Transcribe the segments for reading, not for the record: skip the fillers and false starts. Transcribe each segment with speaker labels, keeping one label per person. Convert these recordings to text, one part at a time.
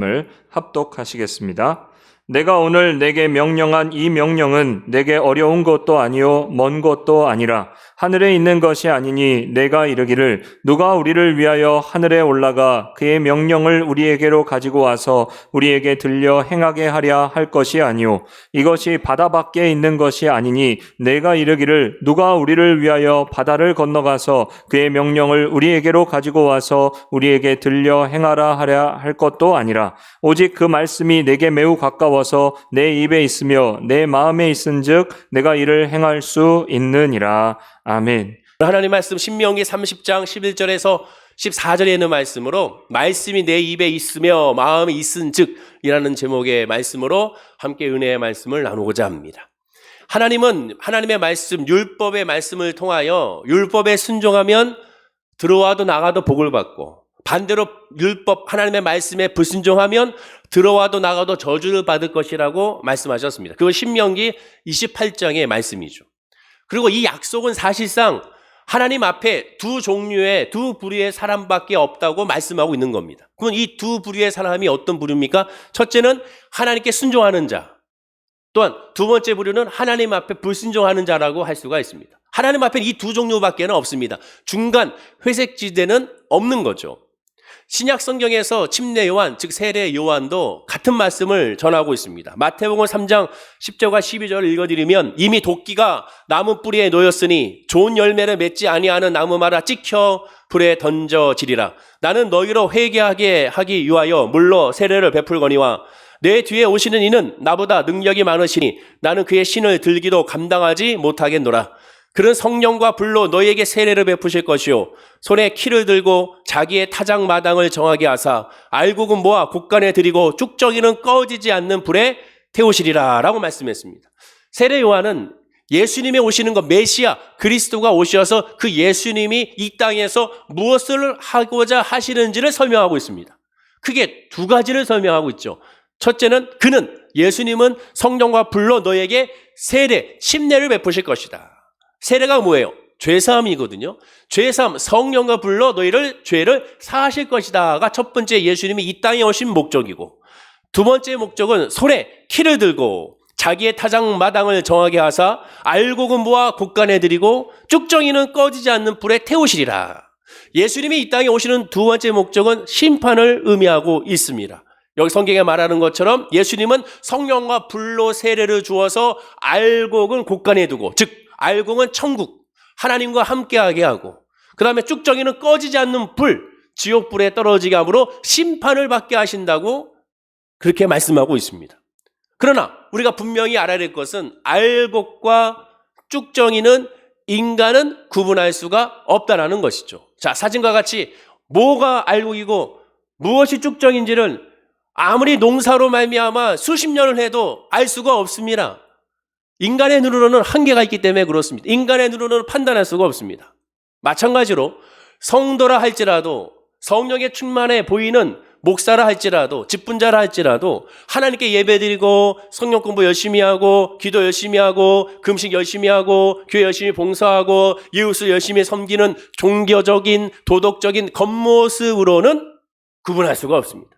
Speaker 1: 을 합독하시겠습니다. 내가 오늘 내게 명령한 이 명령은 내게 어려운 것도 아니요 먼 것도 아니라 하늘에 있는 것이 아니니 내가 이르기를 누가 우리를 위하여 하늘에 올라가 그의 명령을 우리에게로 가지고 와서 우리에게 들려 행하게 하랴 할 것이 아니요 이것이 바다 밖에 있는 것이 아니니 내가 이르기를 누가 우리를 위하여 바다를 건너가서 그의 명령을 우리에게로 가지고 와서 우리에게 들려 행하라 하랴 할 것도 아니라 오직 그 말씀이 내게 매우 가까워서 내 입에 있으며 내 마음에 있은즉 내가 이를 행할 수 있느니라. 아멘.
Speaker 2: 하나님 말씀 신명기 30장 11절에서 14절에 있는 말씀으로 말씀이 내 입에 있으며 마음에 있은즉 이라는 제목의 말씀으로 함께 은혜의 말씀을 나누고자 합니다. 하나님은 하나님의 말씀, 율법의 말씀을 통하여 율법에 순종하면 들어와도 나가도 복을 받고 반대로 율법 하나님의 말씀에 불순종하면 들어와도 나가도 저주를 받을 것이라고 말씀하셨습니다. 그건 신명기 28장의 말씀이죠. 그리고 이 약속은 사실상 하나님 앞에 두 종류의 두 부류의 사람밖에 없다고 말씀하고 있는 겁니다. 그럼 이 두 부류의 사람이 어떤 부류입니까? 첫째는 하나님께 순종하는 자, 또한 두 번째 부류는 하나님 앞에 불순종하는 자라고 할 수가 있습니다. 하나님 앞에 이 두 종류밖에는 없습니다. 중간 회색 지대는 없는 거죠. 신약 성경에서 침례 요한, 즉 세례 요한도 같은 말씀을 전하고 있습니다. 마태복음 3장 10절과 12절을 읽어드리면 이미 도끼가 나무 뿌리에 놓였으니 좋은 열매를 맺지 아니하는 나무마다 찍혀 불에 던져지리라. 나는 너희로 회개하게 하기 위하여 물로 세례를 베풀거니와 내 뒤에 오시는 이는 나보다 능력이 많으시니 나는 그의 신을 들기도 감당하지 못하겠노라. 그는 성령과 불로 너희에게 세례를 베푸실 것이요 손에 키를 들고 자기의 타작 마당을 정하게 하사 알곡은 모아 곳간에 들이고 쭉정이는 꺼지지 않는 불에 태우시리라 라고 말씀했습니다. 세례 요한은 예수님이 오시는 것, 메시아 그리스도가 오셔서 그 예수님이 이 땅에서 무엇을 하고자 하시는지를 설명하고 있습니다. 크게 두 가지를 설명하고 있죠. 첫째는 예수님은 성령과 불로 너에게 세례, 침례를 베푸실 것이다. 세례가 뭐예요? 죄사함이거든요. 죄사함, 성령과 불로 너희를 죄를 사하실 것이다가 첫 번째 예수님이 이 땅에 오신 목적이고, 두 번째 목적은 손에 키를 들고 자기의 타작 마당을 정하게 하사 알곡은 모아 곳간에 들이고 쭉정이는 꺼지지 않는 불에 태우시리라. 예수님이 이 땅에 오시는 두 번째 목적은 심판을 의미하고 있습니다. 여기 성경에 말하는 것처럼 예수님은 성령과 불로 세례를 주어서 알곡은 곳간에 두고, 즉 알곡은 천국, 하나님과 함께하게 하고, 그 다음에 쭉정이는 꺼지지 않는 불, 지옥불에 떨어지게 함으로 심판을 받게 하신다고 그렇게 말씀하고 있습니다. 그러나 우리가 분명히 알아야 될 것은 알곡과 쭉정이는 인간은 구분할 수가 없다는 것이죠. 자, 사진과 같이 뭐가 알곡이고 무엇이 쭉정인지를 아무리 농사로 말미암아 수십 년을 해도 알 수가 없습니다. 인간의 눈으로는 한계가 있기 때문에 그렇습니다. 인간의 눈으로는 판단할 수가 없습니다. 마찬가지로 성도라 할지라도, 성령의 충만해 보이는 목사라 할지라도, 직분자라 할지라도 하나님께 예배드리고 성령 공부 열심히 하고 기도 열심히 하고 금식 열심히 하고 교회 열심히 봉사하고 이웃을 열심히 섬기는 종교적인 도덕적인 겉모습으로는 구분할 수가 없습니다.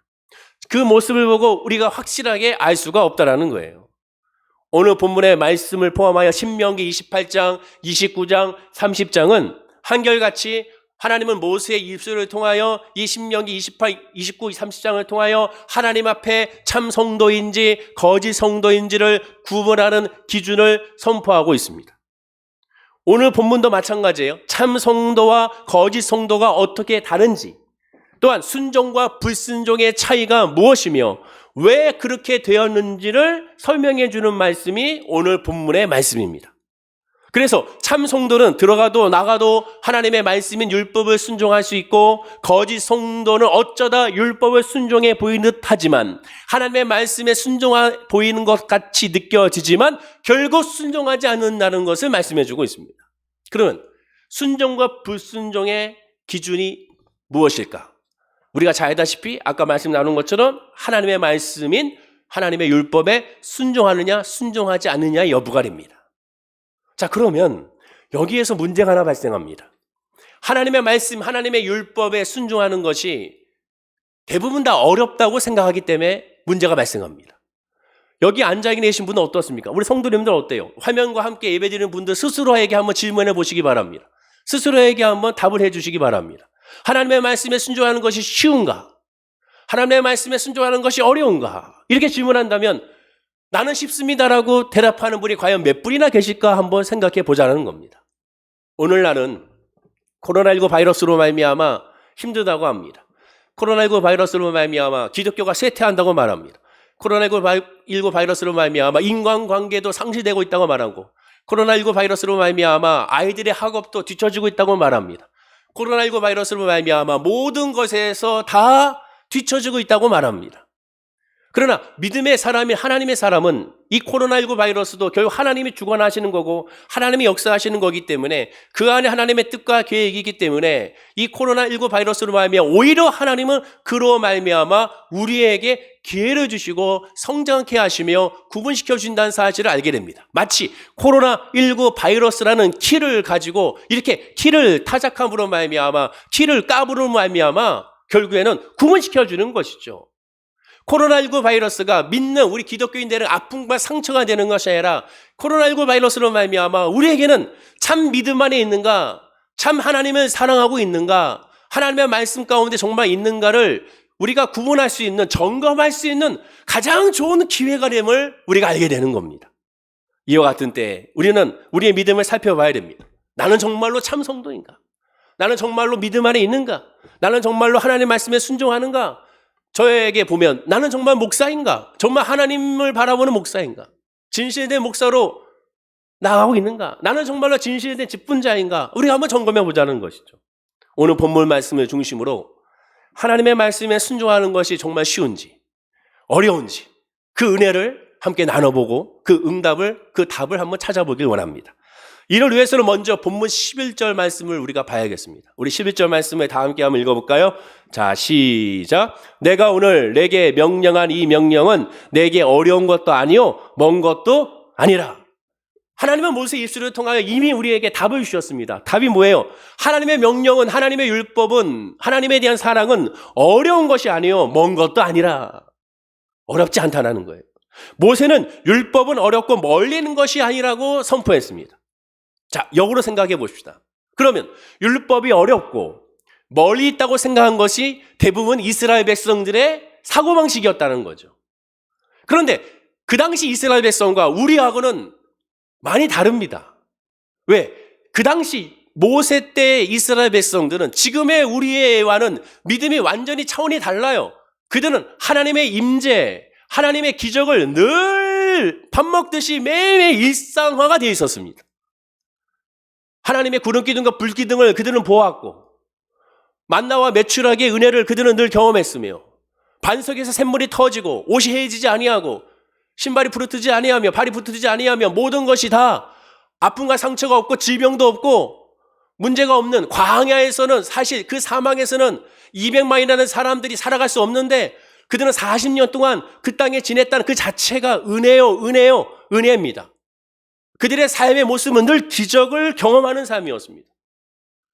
Speaker 2: 그 모습을 보고 우리가 확실하게 알 수가 없다는 거예요. 오늘 본문의 말씀을 포함하여 신명기 28장, 29장, 30장은 한결같이 하나님은 모세의 입술을 통하여 이 신명기 28, 29, 30장을 통하여 하나님 앞에 참 성도인지 거짓 성도인지를 구분하는 기준을 선포하고 있습니다. 오늘 본문도 마찬가지예요. 참 성도와 거짓 성도가 어떻게 다른지, 또한 순종과 불순종의 차이가 무엇이며 왜 그렇게 되었는지를 설명해 주는 말씀이 오늘 본문의 말씀입니다. 그래서 참 성도는 들어가도 나가도 하나님의 말씀인 율법을 순종할 수 있고, 거짓 성도는 어쩌다 율법을 순종해 보이는 듯하지만 하나님의 말씀에 순종해 보이는 것 같이 느껴지지만 결국 순종하지 않는다는 것을 말씀해 주고 있습니다. 그러면 순종과 불순종의 기준이 무엇일까? 우리가 잘 알다시피 아까 말씀 나눈 것처럼 하나님의 말씀인 하나님의 율법에 순종하느냐 순종하지 않느냐의 여부가됩니다. 자, 그러면 여기에서 문제가 하나 발생합니다. 하나님의 말씀, 하나님의 율법에 순종하는 것이 대부분 다 어렵다고 생각하기 때문에 문제가 발생합니다. 여기 앉아 계신 분은 어떻습니까? 우리 성도님들 어때요? 화면과 함께 예배드리는 분들 스스로에게 한번 질문해 보시기 바랍니다. 스스로에게 한번 답을 해 주시기 바랍니다. 하나님의 말씀에 순종하는 것이 쉬운가? 하나님의 말씀에 순종하는 것이 어려운가? 이렇게 질문한다면 나는 쉽습니다라고 대답하는 분이 과연 몇 분이나 계실까 한번 생각해 보자는 겁니다. 오늘날은 코로나19 바이러스로 말미암아 힘들다고 합니다. 코로나19 바이러스로 말미암아 기독교가 쇠퇴한다고 말합니다. 코로나19 바이러스로 말미암아 인간관계도 상실되고 있다고 말하고, 코로나19 바이러스로 말미암아 아이들의 학업도 뒤처지고 있다고 말합니다. 코로나19 바이러스로 말미암아 모든 것에서 다 뒤처지고 있다고 말합니다. 그러나 믿음의 사람인 하나님의 사람은 이 코로나19 바이러스도 결국 하나님이 주관하시는 거고 하나님이 역사하시는 거기 때문에 그 안에 하나님의 뜻과 계획이기 때문에 이 코로나19 바이러스로 말미암아 오히려 하나님은 그로 말미암아 우리에게 기회를 주시고 성장케 하시며 구분시켜 주신다는 사실을 알게 됩니다. 마치 코로나19 바이러스라는 키를 가지고 이렇게 키를 타작함으로 말미암아 키를 까부로 말미암아 결국에는 구분시켜 주는 것이죠. 코로나19 바이러스가 믿는 우리 기독교인들은 아픔과 상처가 되는 것이 아니라 코로나19 바이러스로 말미암아 우리에게는 참 믿음 안에 있는가, 참 하나님을 사랑하고 있는가, 하나님의 말씀 가운데 정말 있는가를 우리가 구분할 수 있는, 점검할 수 있는 가장 좋은 기회가 됨을 우리가 알게 되는 겁니다. 이와 같은 때에 우리는 우리의 믿음을 살펴봐야 됩니다. 나는 정말로 참 성도인가? 나는 정말로 믿음 안에 있는가? 나는 정말로 하나님의 말씀에 순종하는가? 저에게 보면 나는 정말 목사인가? 정말 하나님을 바라보는 목사인가? 진실된 목사로 나가고 있는가? 나는 정말로 진실된 직분자인가? 우리가 한번 점검해 보자는 것이죠. 오늘 본문 말씀을 중심으로 하나님의 말씀에 순종하는 것이 정말 쉬운지 어려운지 그 은혜를 함께 나눠보고 그 응답을, 그 답을 한번 찾아보길 원합니다. 이를 위해서는 먼저 본문 11절 말씀을 우리가 봐야겠습니다. 우리 11절 말씀을 다 함께 한번 읽어볼까요? 자, 시작. 내가 오늘 내게 명령한 이 명령은 내게 어려운 것도 아니요 먼 것도 아니라. 하나님은 모세 입술을 통하여 이미 우리에게 답을 주셨습니다. 답이 뭐예요? 하나님의 명령은, 하나님의 율법은, 하나님에 대한 사랑은 어려운 것이 아니요 먼 것도 아니라. 어렵지 않다는 거예요. 모세는 율법은 어렵고 멀리 있는 것이 아니라고 선포했습니다. 자, 역으로 생각해 봅시다. 그러면 율법이 어렵고 멀리 있다고 생각한 것이 대부분 이스라엘 백성들의 사고방식이었다는 거죠. 그런데 그 당시 이스라엘 백성과 우리하고는 많이 다릅니다. 왜? 그 당시 모세 때의 이스라엘 백성들은 지금의 우리와는 믿음이 완전히 차원이 달라요. 그들은 하나님의 임재, 하나님의 기적을 늘 밥 먹듯이 매일매일 일상화가 되어 있었습니다. 하나님의 구름기둥과 불기둥을 그들은 보았고 만나와 메추라기의 은혜를 그들은 늘 경험했으며 반석에서 샘물이 터지고 옷이 해지지 아니하고 신발이 부르트지 아니하며 발이 부르트지 아니하며 모든 것이 다 아픔과 상처가 없고 질병도 없고 문제가 없는 광야에서는, 사실 그 사막에서는 200만이라는 사람들이 살아갈 수 없는데 그들은 40년 동안 그 땅에 지냈다는 그 자체가 은혜입니다. 그들의 삶의 모습은 늘 기적을 경험하는 삶이었습니다.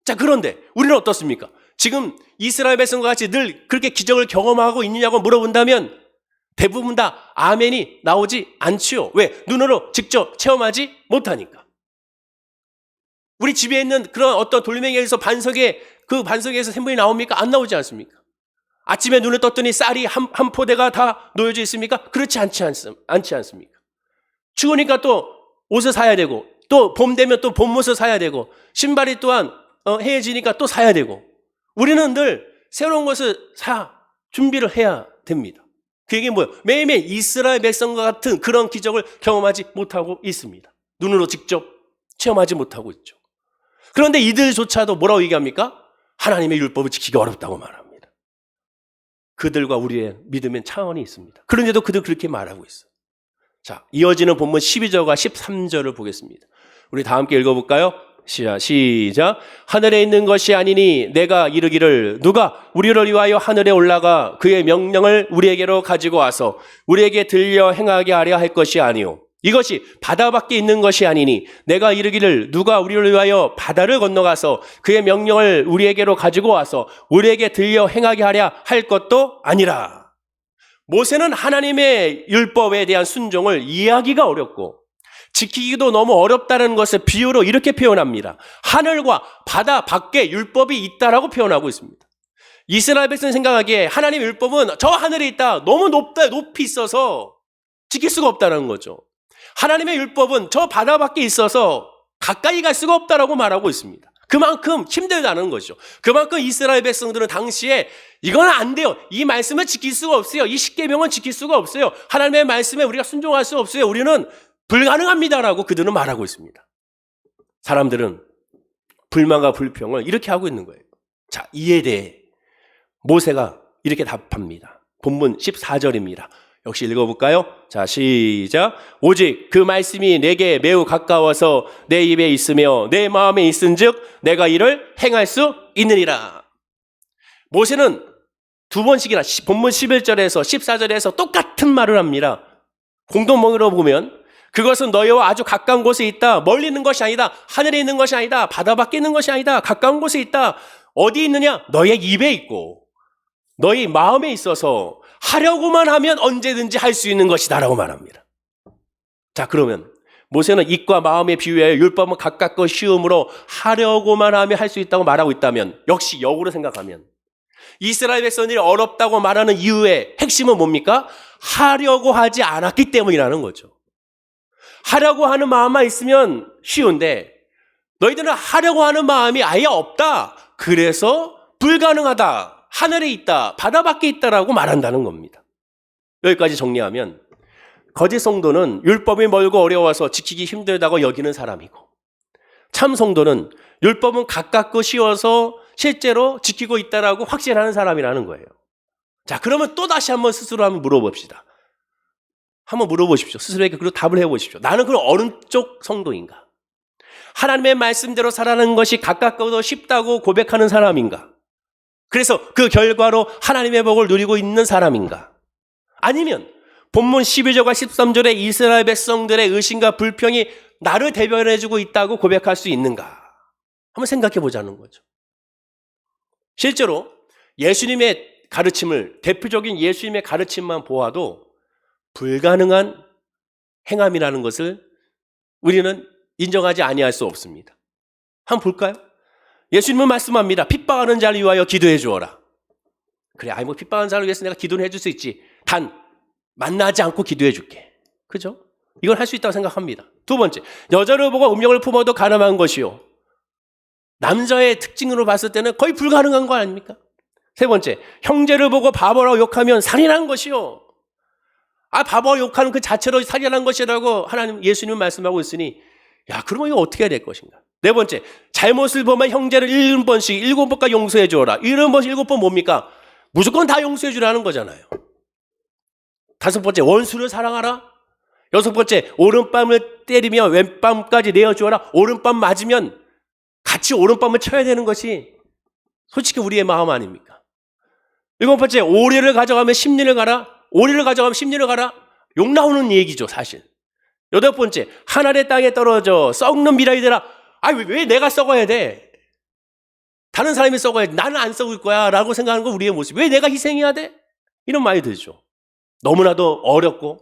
Speaker 2: 자, 그런데 우리는 어떻습니까? 지금 이스라엘 백성과 같이 늘 그렇게 기적을 경험하고 있느냐고 물어본다면 대부분 다 아멘이 나오지 않지요. 왜? 눈으로 직접 체험하지 못하니까. 우리 집에 있는 그런 어떤 돌멩이에서 그 반석에서 샘물이 나옵니까? 안 나오지 않습니까? 아침에 눈을 떴더니 쌀이 한 포대가 다 놓여져 있습니까? 그렇지 않지 않습니까? 추우니까 또 옷을 사야 되고, 또 봄 되면 또 봄옷을 사야 되고, 신발이 또한 해지니까 또 사야 되고, 우리는 늘 새로운 것을 준비를 해야 됩니다. 그게 뭐예요? 매일매일 이스라엘 백성과 같은 그런 기적을 경험하지 못하고 있습니다. 눈으로 직접 체험하지 못하고 있죠. 그런데 이들조차도 뭐라고 얘기합니까? 하나님의 율법을 지키기 어렵다고 말합니다. 그들과 우리의 믿음엔 차원이 있습니다. 그런데도 그들 그렇게 말하고 있어요. 자, 이어지는 본문 12절과 13절을 보겠습니다. 우리 다 함께 읽어볼까요? 시작. 하늘에 있는 것이 아니니 내가 이르기를 누가 우리를 위하여 하늘에 올라가 그의 명령을 우리에게로 가지고 와서 우리에게 들려 행하게 하려 할 것이 아니요 이것이 바다 밖에 있는 것이 아니니 내가 이르기를 누가 우리를 위하여 바다를 건너가서 그의 명령을 우리에게로 가지고 와서 우리에게 들려 행하게 하랴 할 것도 아니라. 모세는 하나님의 율법에 대한 순종을 이해하기가 어렵고 지키기도 너무 어렵다는 것을 비유로 이렇게 표현합니다. 하늘과 바다 밖에 율법이 있다라고 표현하고 있습니다. 이스라엘 백성 생각하기에 하나님의 율법은 저 하늘에 있다. 너무 높이 있어서 지킬 수가 없다는 거죠. 하나님의 율법은 저 바다 밖에 있어서 가까이 갈 수가 없다라고 말하고 있습니다. 그만큼 힘들다는 거죠. 그만큼 이스라엘 백성들은 당시에 이건 안 돼요. 이 말씀을 지킬 수가 없어요. 이 십계명은 지킬 수가 없어요. 하나님의 말씀에 우리가 순종할 수 없어요. 우리는 불가능합니다라고 그들은 말하고 있습니다. 사람들은 불만과 불평을 이렇게 하고 있는 거예요. 자, 이에 대해 모세가 이렇게 답합니다. 본문 14절입니다. 역시 읽어볼까요? 자, 시작. 오직 그 말씀이 내게 매우 가까워서 내 입에 있으며 내 마음에 있은즉 내가 이를 행할 수 있느니라. 모세는 두 번씩이나 본문 11절에서 14절에서 똑같은 말을 합니다. 공동명으로 보면 그것은 너희와 아주 가까운 곳에 있다. 멀리 있는 것이 아니다. 하늘에 있는 것이 아니다. 바다 밖에 있는 것이 아니다. 가까운 곳에 있다. 어디 있느냐? 너희의 입에 있고 너희 마음에 있어서 하려고만 하면 언제든지 할 수 있는 것이다 라고 말합니다. 자, 그러면 모세는 입과 마음에 비유하여 율법은 가깝고 쉬움으로 하려고만 하면 할 수 있다고 말하고 있다면 역시 역으로 생각하면 이스라엘 백성들이 어렵다고 말하는 이유의 핵심은 뭡니까? 하려고 하지 않았기 때문이라는 거죠. 하려고 하는 마음만 있으면 쉬운데 너희들은 하려고 하는 마음이 아예 없다. 그래서 불가능하다. 하늘에 있다, 바다 밖에 있다라고 말한다는 겁니다. 여기까지 정리하면 거짓 성도는 율법이 멀고 어려워서 지키기 힘들다고 여기는 사람이고 참 성도는 율법은 가깝고 쉬워서 실제로 지키고 있다라고 확신하는 사람이라는 거예요. 자, 그러면 또 다시 한번 스스로 한번 물어봅시다. 한번 물어보십시오. 스스로에게 그리고 답을 해보십시오. 나는 그럼 어느 쪽 성도인가? 하나님의 말씀대로 살아가는 것이 가깝고 쉽다고 고백하는 사람인가? 그래서 그 결과로 하나님의 복을 누리고 있는 사람인가? 아니면 본문 12절과 13절의 이스라엘 백성들의 의심과 불평이 나를 대변해주고 있다고 고백할 수 있는가? 한번 생각해 보자는 거죠. 실제로 예수님의 가르침을, 대표적인 예수님의 가르침만 보아도 불가능한 행함이라는 것을 우리는 인정하지 아니할 수 없습니다. 한번 볼까요? 예수님은 말씀합니다. 핍박하는 자를 위하여 기도해 주어라. 그래, 뭐 핍박하는 자를 위해서 내가 기도는 해줄 수 있지. 단 만나지 않고 기도해 줄게. 그죠? 이걸 할 수 있다고 생각합니다. 두 번째, 여자를 보고 음욕을 품어도 가늠한 것이요. 남자의 특징으로 봤을 때는 거의 불가능한 거 아닙니까? 세 번째, 형제를 보고 바보라고 욕하면 살인한 것이요. 바보라고 욕하는 그 자체로 살인한 것이라고 하나님 예수님은 말씀하고 있으니 야, 그러면 이거 어떻게 해야 될 것인가? 네 번째, 잘못을 보면 형제를 7번씩 7번까지 용서해 주어라. 7번씩 7번 뭡니까? 무조건 다 용서해 주라는 거잖아요. 다섯 번째, 원수를 사랑하라. 여섯 번째, 오른뺨을 때리며 왼뺨까지 내어주어라. 오른뺨 맞으면 같이 오른뺨을 쳐야 되는 것이 솔직히 우리의 마음 아닙니까? 일곱 번째, 오리를 가져가면 십리를 가라. 오리를 가져가면 십리를 가라. 욕 나오는 얘기죠, 사실. 여덟 번째, 하늘의 땅에 떨어져 썩는 미라이 되라. 왜 내가 썩어야 돼? 다른 사람이 썩어야 돼. 나는 안 썩을 거야 라고 생각하는 건 우리의 모습. 왜 내가 희생해야 돼? 이런 말이 들죠. 너무나도 어렵고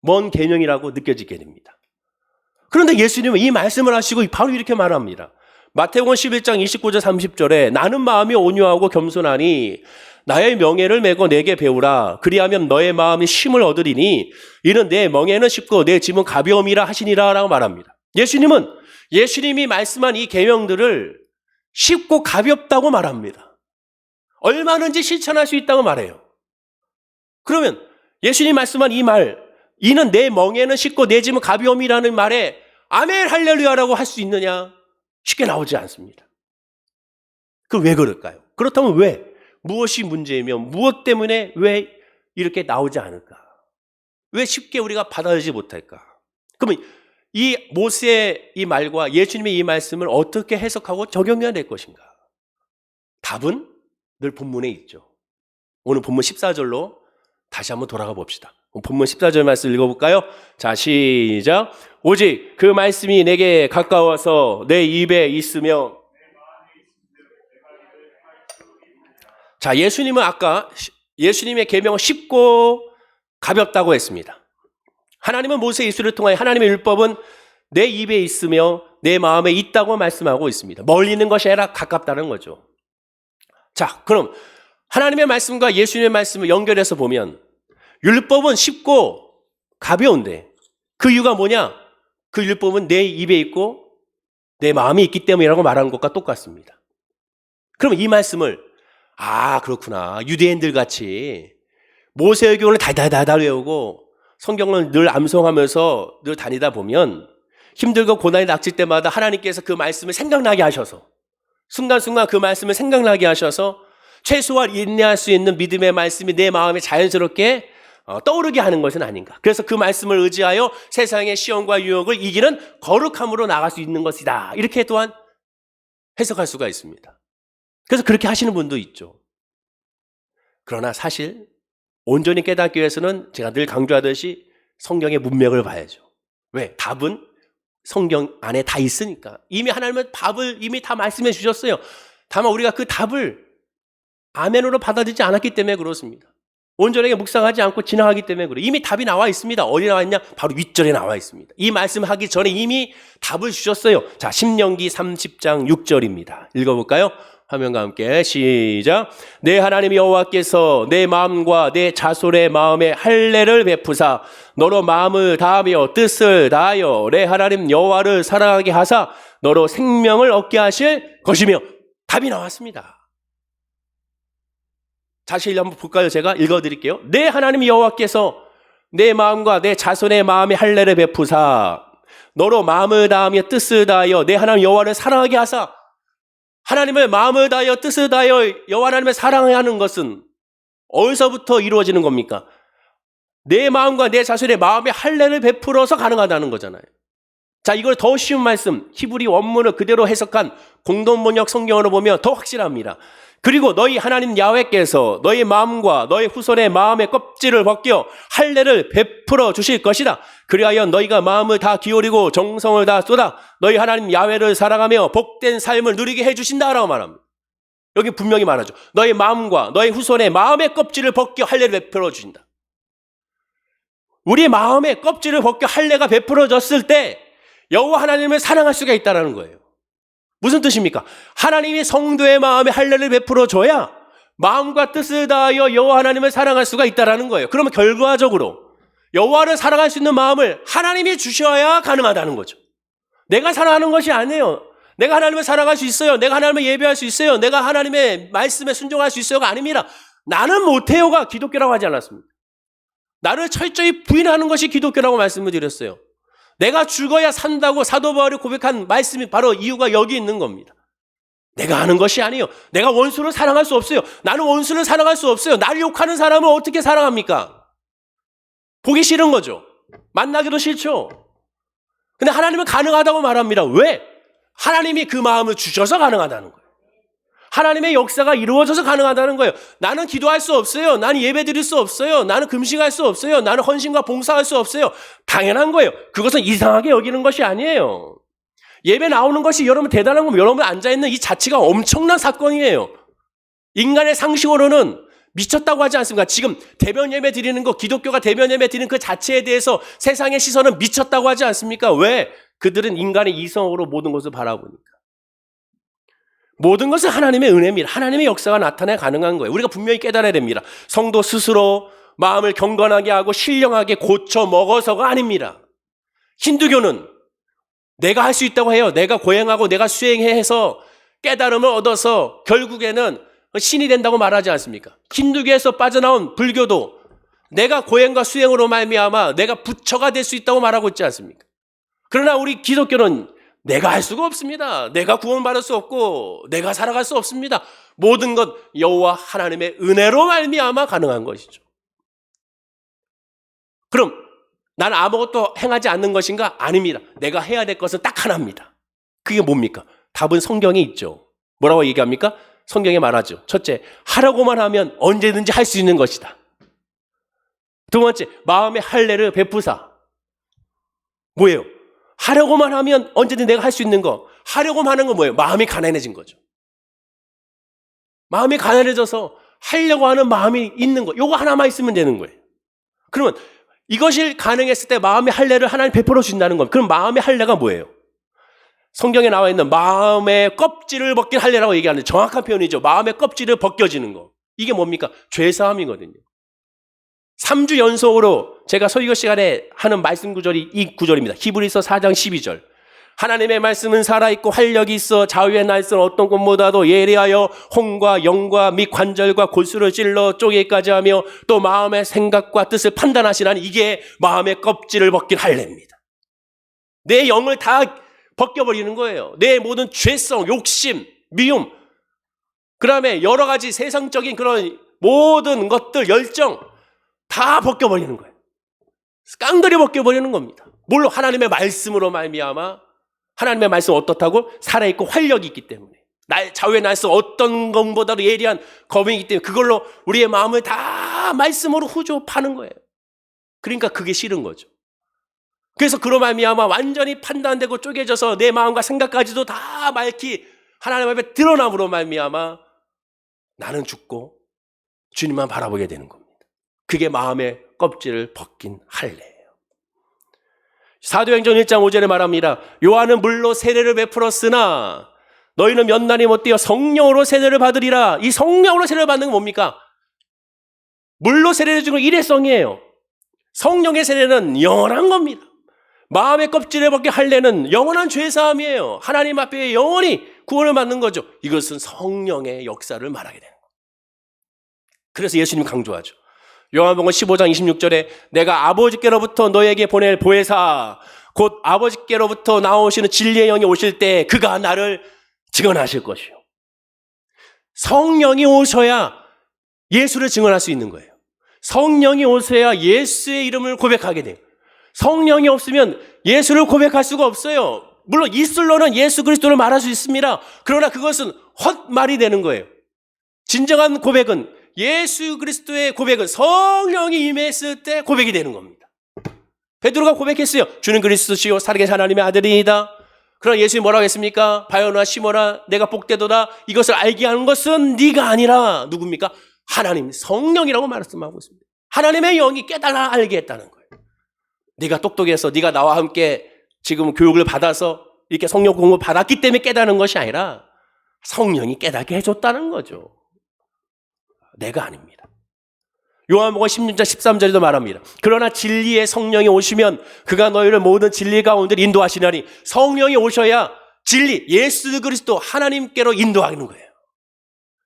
Speaker 2: 먼 개념이라고 느껴지게 됩니다. 그런데 예수님은 이 말씀을 하시고 바로 이렇게 말합니다. 마태복음 11장 29절 30절에 나는 마음이 온유하고 겸손하니 나의 명예를 메고 내게 배우라. 그리하면 너의 마음이 쉼을 얻으리니 이는 내 멍에는 쉽고 내 짐은 가벼움이라 하시니라 라고 말합니다. 예수님이 말씀한 이 계명들을 쉽고 가볍다고 말합니다. 얼마든지 실천할 수 있다고 말해요. 그러면 예수님 말씀한 이 말, 이는 내 멍에는 쉽고 내 짐은 가벼움이라는 말에 아멘 할렐루야라고 할 수 있느냐? 쉽게 나오지 않습니다. 그럼 왜 그럴까요? 그렇다면 왜? 무엇이 문제이며 무엇 때문에 왜 이렇게 나오지 않을까? 왜 쉽게 우리가 받아들이지 못할까? 그러면 이 모세의 이 말과 예수님의 이 말씀을 어떻게 해석하고 적용해야 될 것인가? 답은 늘 본문에 있죠. 오늘 본문 14절로 다시 한번 돌아가 봅시다. 본문 14절 말씀 읽어볼까요? 자, 시작. 오직 그 말씀이 내게 가까워서 내 입에 있으며. 자, 예수님은 아까 예수님의 계명은 쉽고 가볍다고 했습니다. 하나님은 모세 이수를 통하여 하나님의 율법은 내 입에 있으며 내 마음에 있다고 말씀하고 있습니다. 멀리 있는 것이 아니라 가깝다는 거죠. 자, 그럼 하나님의 말씀과 예수님의 말씀을 연결해서 보면 율법은 쉽고 가벼운데 그 이유가 뭐냐? 그 율법은 내 입에 있고 내 마음에 있기 때문이라고 말하는 것과 똑같습니다. 그럼 이 말씀을 그렇구나. 유대인들 같이 모세의 교훈을 달달달달 외우고 성경을 늘 암송하면서 늘 다니다 보면 힘들고 고난이 닥칠 때마다 하나님께서 그 말씀을 생각나게 하셔서 순간순간 그 말씀을 생각나게 하셔서 최소한 인내할 수 있는 믿음의 말씀이 내 마음에 자연스럽게 떠오르게 하는 것은 아닌가. 그래서 그 말씀을 의지하여 세상의 시험과 유혹을 이기는 거룩함으로 나갈 수 있는 것이다. 이렇게 또한 해석할 수가 있습니다. 그래서 그렇게 하시는 분도 있죠. 그러나 사실 온전히 깨닫기 위해서는 제가 늘 강조하듯이 성경의 문맥을 봐야죠. 왜? 답은 성경 안에 다 있으니까. 이미 하나님은 답을 이미 다 말씀해 주셨어요. 다만 우리가 그 답을 아멘으로 받아들이지 않았기 때문에 그렇습니다. 온전하게 묵상하지 않고 지나가기 때문에 그래요. 이미 답이 나와 있습니다. 어디 나와 있냐? 바로 윗절에 나와 있습니다. 이 말씀하기 전에 이미 답을 주셨어요. 자, 신명기 30장 6절입니다. 읽어볼까요? 화면과 함께 시작. 내 하나님 여호와께서 내 마음과 내 자손의 마음에 할례를 베푸사 너로 마음을 다하며 뜻을 다하여 내 하나님 여호와를 사랑하게 하사 너로 생명을 얻게 하실 것이며. 답이 나왔습니다. 다시 한번 볼까요? 제가 읽어드릴게요. 내 하나님 여호와께서 내 마음과 내 자손의 마음에 할례를 베푸사 너로 마음을 다하며 뜻을 다하여 내 하나님 여호와를 사랑하게 하사. 하나님을 마음을 다하여 뜻을 다하여 여호와 하나님을 사랑하는 것은 어디서부터 이루어지는 겁니까? 내 마음과 내 자손의 마음에 할례를 베풀어서 가능하다는 거잖아요. 자, 이걸 더 쉬운 말씀 히브리 원문을 그대로 해석한 공동번역 성경으로 보면 더 확실합니다. 그리고 너희 하나님 야훼께서 너희 마음과 너희 후손의 마음의 껍질을 벗겨 할례를 베풀어 주실 것이다. 그리하여 너희가 마음을 다 기울이고 정성을 다 쏟아 너희 하나님 야훼를 사랑하며 복된 삶을 누리게 해주신다라고 말합니다. 여기 분명히 말하죠. 너희 마음과 너희 후손의 마음의 껍질을 벗겨 할례를 베풀어 주신다. 우리 마음의 껍질을 벗겨 할례가 베풀어졌을 때 여호와 하나님을 사랑할 수가 있다는 거예요. 무슨 뜻입니까? 하나님이 성도의 마음에 할례를 베풀어 줘야 마음과 뜻을 다하여 여호와 하나님을 사랑할 수가 있다는 거예요. 그러면 결과적으로 여호와를 사랑할 수 있는 마음을 하나님이 주셔야 가능하다는 거죠. 내가 사랑하는 것이 아니에요. 내가 하나님을 사랑할 수 있어요. 내가 하나님을 예배할 수 있어요. 내가 하나님의 말씀에 순종할 수 있어요가 아닙니다. 나는 못해요가 기독교라고 하지 않았습니다. 나를 철저히 부인하는 것이 기독교라고 말씀을 드렸어요. 내가 죽어야 산다고 사도 바울이 고백한 말씀이 바로 이유가 여기 있는 겁니다. 내가 하는 것이 아니에요. 내가 원수를 사랑할 수 없어요. 나는 원수를 사랑할 수 없어요. 나를 욕하는 사람을 어떻게 사랑합니까? 보기 싫은 거죠. 만나기도 싫죠. 근데 하나님은 가능하다고 말합니다. 왜? 하나님이 그 마음을 주셔서 가능하다는 거예요. 하나님의 역사가 이루어져서 가능하다는 거예요. 나는 기도할 수 없어요. 나는 예배 드릴 수 없어요. 나는 금식할 수 없어요. 나는 헌신과 봉사할 수 없어요. 당연한 거예요. 그것은 이상하게 여기는 것이 아니에요. 예배 나오는 것이 여러분 대단한 거면 여러분 앉아있는 이 자체가 엄청난 사건이에요. 인간의 상식으로는 미쳤다고 하지 않습니까? 지금 대면 예배 드리는 거, 기독교가 대면 예배 드리는 그 자체에 대해서 세상의 시선은 미쳤다고 하지 않습니까? 왜? 그들은 인간의 이성으로 모든 것을 바라보니까. 모든 것은 하나님의 은혜입니다. 하나님의 역사가 나타나야 가능한 거예요. 우리가 분명히 깨달아야 됩니다. 성도 스스로 마음을 경건하게 하고 신령하게 고쳐 먹어서가 아닙니다. 힌두교는 내가 할 수 있다고 해요. 내가 고행하고 내가 수행해서 깨달음을 얻어서 결국에는 신이 된다고 말하지 않습니까? 힌두교에서 빠져나온 불교도 내가 고행과 수행으로 말미암아 내가 부처가 될 수 있다고 말하고 있지 않습니까? 그러나 우리 기독교는 내가 할 수가 없습니다. 내가 구원받을 수 없고 내가 살아갈 수 없습니다. 모든 것 여호와 하나님의 은혜로 말미암아 가능한 것이죠. 그럼 나는 아무것도 행하지 않는 것인가? 아닙니다. 내가 해야 될 것은 딱 하나입니다. 그게 뭡니까? 답은 성경에 있죠. 뭐라고 얘기합니까? 성경에 말하죠. 첫째, 하라고만 하면 언제든지 할 수 있는 것이다. 두 번째, 마음의 할례를 베푸사. 뭐예요? 하려고만 하면 언제든 내가 할 수 있는 거. 하려고만 하는 건 뭐예요? 마음이 가난해진 거죠. 마음이 가난해져서 하려고 하는 마음이 있는 거. 요거 하나만 있으면 되는 거예요. 그러면 이것이 가능했을 때 마음의 할례를 하나님 베풀어 주신다는 겁니다. 그럼 마음의 할례가 뭐예요? 성경에 나와 있는 마음의 껍질을 벗긴 할례라고 얘기하는 정확한 표현이죠. 마음의 껍질을 벗겨지는 거. 이게 뭡니까? 죄사함이거든요. 3주 연속으로 제가 설교 시간에 하는 말씀 구절이 이 구절입니다. 히브리서 4장 12절. 하나님의 말씀은 살아있고 활력이 있어 좌우의 날선 어떤 것보다도 예리하여 혼과 영과 및 관절과 골수를 찔러 쪼개기까지 하며 또 마음의 생각과 뜻을 판단하시라니 이게 마음의 껍질을 벗긴 할례입니다. 내 영을 다 벗겨버리는 거예요. 내 모든 죄성, 욕심, 미움, 그 다음에 여러 가지 세상적인 그런 모든 것들, 열정 다 벗겨버리는 거예요. 깡그리 벗겨버리는 겁니다. 물론 하나님의 말씀으로 말미암아 하나님의 말씀은 어떻다고? 살아있고 활력이 있기 때문에 좌우의 날선 어떤 것보다도 예리한 검이기 때문에 그걸로 우리의 마음을 다 말씀으로 후조파는 거예요. 그러니까 그게 싫은 거죠. 그래서 그로 말미암아 완전히 판단되고 쪼개져서 내 마음과 생각까지도 다 맑히 하나님 앞에 드러남으로 말미암아 나는 죽고 주님만 바라보게 되는 겁니다. 그게 마음의 껍질을 벗긴 할례예요. 사도행전 1장 5절에 말합니다. 요한은 물로 세례를 베풀었으나 너희는 몇 날이 못되어 성령으로 세례를 받으리라. 이 성령으로 세례를 받는 건 뭡니까? 물로 세례를 주는 건 일회성이에요. 성령의 세례는 영원한 겁니다. 마음의 껍질을 벗긴 할례는 영원한 죄사함이에요. 하나님 앞에 영원히 구원을 받는 거죠. 이것은 성령의 역사를 말하게 되는 거예요. 그래서 예수님 강조하죠. 요한복음 15장 26절에 내가 아버지께로부터 너에게 보낼 보혜사 곧 아버지께로부터 나오시는 진리의 영이 오실 때 그가 나를 증언하실 것이요. 성령이 오셔야 예수를 증언할 수 있는 거예요. 성령이 오셔야 예수의 이름을 고백하게 돼요. 성령이 없으면 예수를 고백할 수가 없어요. 물론 입술로는 예수 그리스도를 말할 수 있습니다. 그러나 그것은 헛말이 되는 거예요. 진정한 고백은 예수 그리스도의 고백은 성령이 임했을 때 고백이 되는 겁니다. 베드로가 고백했어요. 주는 그리스도시요 살아계신 하나님의 아들이니다. 그러나 예수님이 뭐라고 했습니까? 바요나 시모나 내가 복되도다. 이것을 알게 하는 것은 네가 아니라 누굽니까? 하나님 성령이라고 말씀하고 있습니다. 하나님의 영이 깨달아 알게 했다는 거예요. 네가 똑똑해서 네가 나와 함께 지금 교육을 받아서 이렇게 성령 공부를 받았기 때문에 깨닫는 것이 아니라 성령이 깨닫게 해줬다는 거죠. 내가 아닙니다. 요한복음 16장 13절에도 말합니다. 그러나 진리의 성령이 오시면 그가 너희를 모든 진리 가운데 인도하시나니 성령이 오셔야 진리, 예수 그리스도 하나님께로 인도하는 거예요.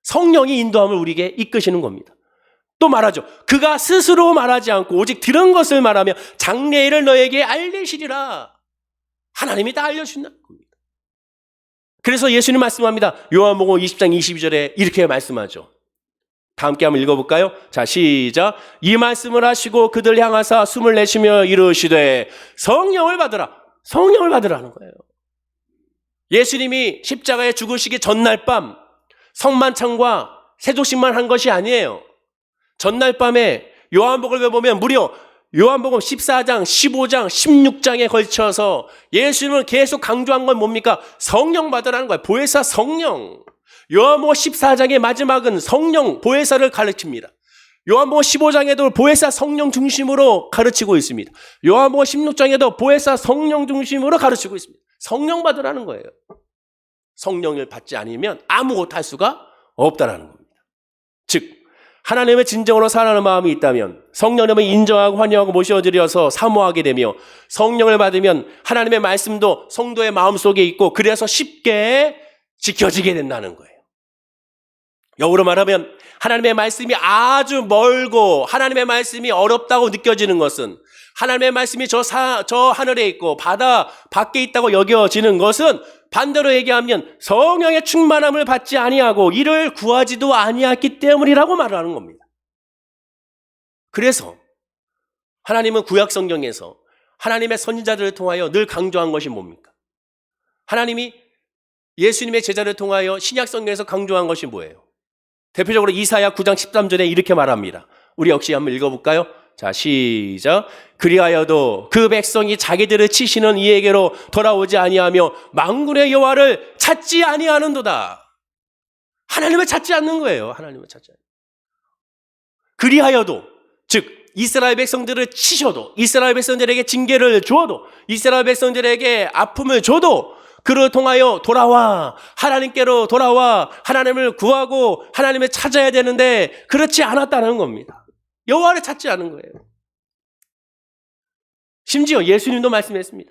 Speaker 2: 성령이 인도함을 우리에게 이끄시는 겁니다. 또 말하죠. 그가 스스로 말하지 않고 오직 들은 것을 말하며 장래일을 너에게 알리시리라. 하나님이 다 알려주신다는 겁니다. 그래서 예수님 말씀합니다. 요한복음 20장 22절에 이렇게 말씀하죠. 다 함께 한번 읽어볼까요? 자, 시작. 이 말씀을 하시고 그들 향하사 숨을 내쉬며 이르시되 성령을 받으라. 성령을 받으라는 거예요. 예수님이 십자가에 죽으시기 전날 밤 성만찬과 세족식만 한 것이 아니에요. 전날 밤에 요한복음을 보면 무려 요한복음 14장, 15장, 16장에 걸쳐서 예수님은 계속 강조한 건 뭡니까? 성령 받으라는 거예요. 보혜사 성령. 요한복음 14장의 마지막은 성령 보혜사를 가르칩니다. 요한복음 15장에도 보혜사 성령 중심으로 가르치고 있습니다. 요한복음 16장에도 보혜사 성령 중심으로 가르치고 있습니다. 성령 받으라는 거예요. 성령을 받지 않으면 아무것도 할 수가 없다라는 겁니다. 즉 하나님의 진정으로 사랑하는 마음이 있다면 성령님을 인정하고 환영하고 모셔드려서 사모하게 되며 성령을 받으면 하나님의 말씀도 성도의 마음속에 있고 그래서 쉽게 지켜지게 된다는 거예요. 역으로 말하면 하나님의 말씀이 아주 멀고 하나님의 말씀이 어렵다고 느껴지는 것은 하나님의 말씀이 저 하늘에 있고 바다 밖에 있다고 여겨지는 것은 반대로 얘기하면 성령의 충만함을 받지 아니하고 이를 구하지도 아니했기 때문이라고 말하는 겁니다. 그래서 하나님은 구약 성경에서 하나님의 선지자들을 통하여 늘 강조한 것이 뭡니까? 하나님이 예수님의 제자를 통하여 신약 성경에서 강조한 것이 뭐예요? 대표적으로 이사야 9장 13절에 이렇게 말합니다. 우리 역시 한번 읽어볼까요? 자, 시작. 그리하여도 그 백성이 자기들을 치시는 이에게로 돌아오지 아니하며 만군의 여호와를 찾지 아니하는도다. 하나님을 찾지 않는 거예요. 하나님을 찾지 않는. 그리하여도, 즉 이스라엘 백성들을 치셔도, 이스라엘 백성들에게 징계를 주어도, 이스라엘 백성들에게 아픔을 줘도 그를 통하여 돌아와, 하나님께로 돌아와 하나님을 구하고 하나님을 찾아야 되는데 그렇지 않았다는 겁니다. 여호와를 찾지 않은 거예요. 심지어 예수님도 말씀했습니다.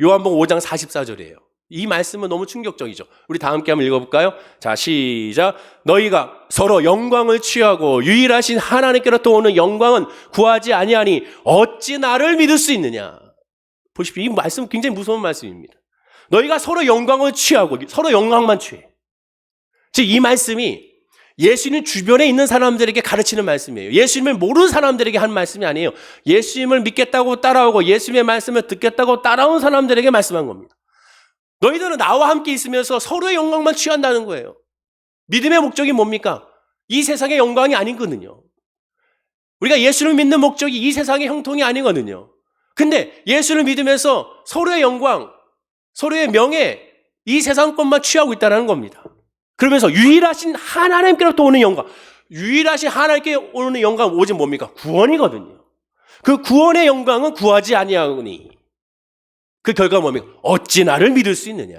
Speaker 2: 요한복음 5장 44절이에요. 이 말씀은 너무 충격적이죠. 우리 다 함께 한번 읽어볼까요? 자, 시작. 너희가 서로 영광을 취하고 유일하신 하나님께로부터 오는 영광은 구하지 아니하니 어찌 나를 믿을 수 있느냐. 보십시오. 이 말씀은 굉장히 무서운 말씀입니다. 너희가 서로 영광을 취하고 서로 영광만 취해. 즉 이 말씀이 예수님 주변에 있는 사람들에게 가르치는 말씀이에요. 예수님을 모르는 사람들에게 한 말씀이 아니에요. 예수님을 믿겠다고 따라오고 예수님의 말씀을 듣겠다고 따라온 사람들에게 말씀한 겁니다. 너희들은 나와 함께 있으면서 서로의 영광만 취한다는 거예요. 믿음의 목적이 뭡니까? 이 세상의 영광이 아니거든요. 우리가 예수를 믿는 목적이 이 세상의 형통이 아니거든요. 근데 예수를 믿으면서 서로의 영광, 서로의 명예, 이 세상 것만 취하고 있다는 겁니다. 그러면서 유일하신 하나님께로부터 오는 영광, 유일하신 하나님께 오는 영광 오직 뭡니까? 구원이거든요. 그 구원의 영광은 구하지 아니하니 그 결과가 뭡니까? 어찌 나를 믿을 수 있느냐.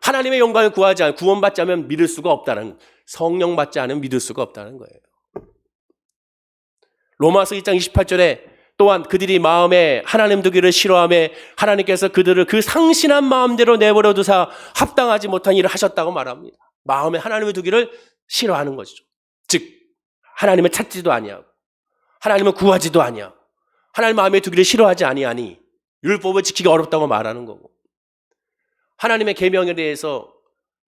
Speaker 2: 하나님의 영광을 구하지 않으면, 구원받지 않으면 믿을 수가 없다는, 성령 받지 않으면 믿을 수가 없다는 거예요. 로마서 2장 28절에 또한 그들이 마음에 하나님 두기를 싫어하며 하나님께서 그들을 그 상신한 마음대로 내버려 두사 합당하지 못한 일을 하셨다고 말합니다. 마음에 하나님을 두기를 싫어하는 것이죠. 즉 하나님을 찾지도 아니하고 하나님을 구하지도 아니하고 하나님 마음에 두기를 싫어하지 아니하니 율법을 지키기 어렵다고 말하는 거고, 하나님의 계명에 대해서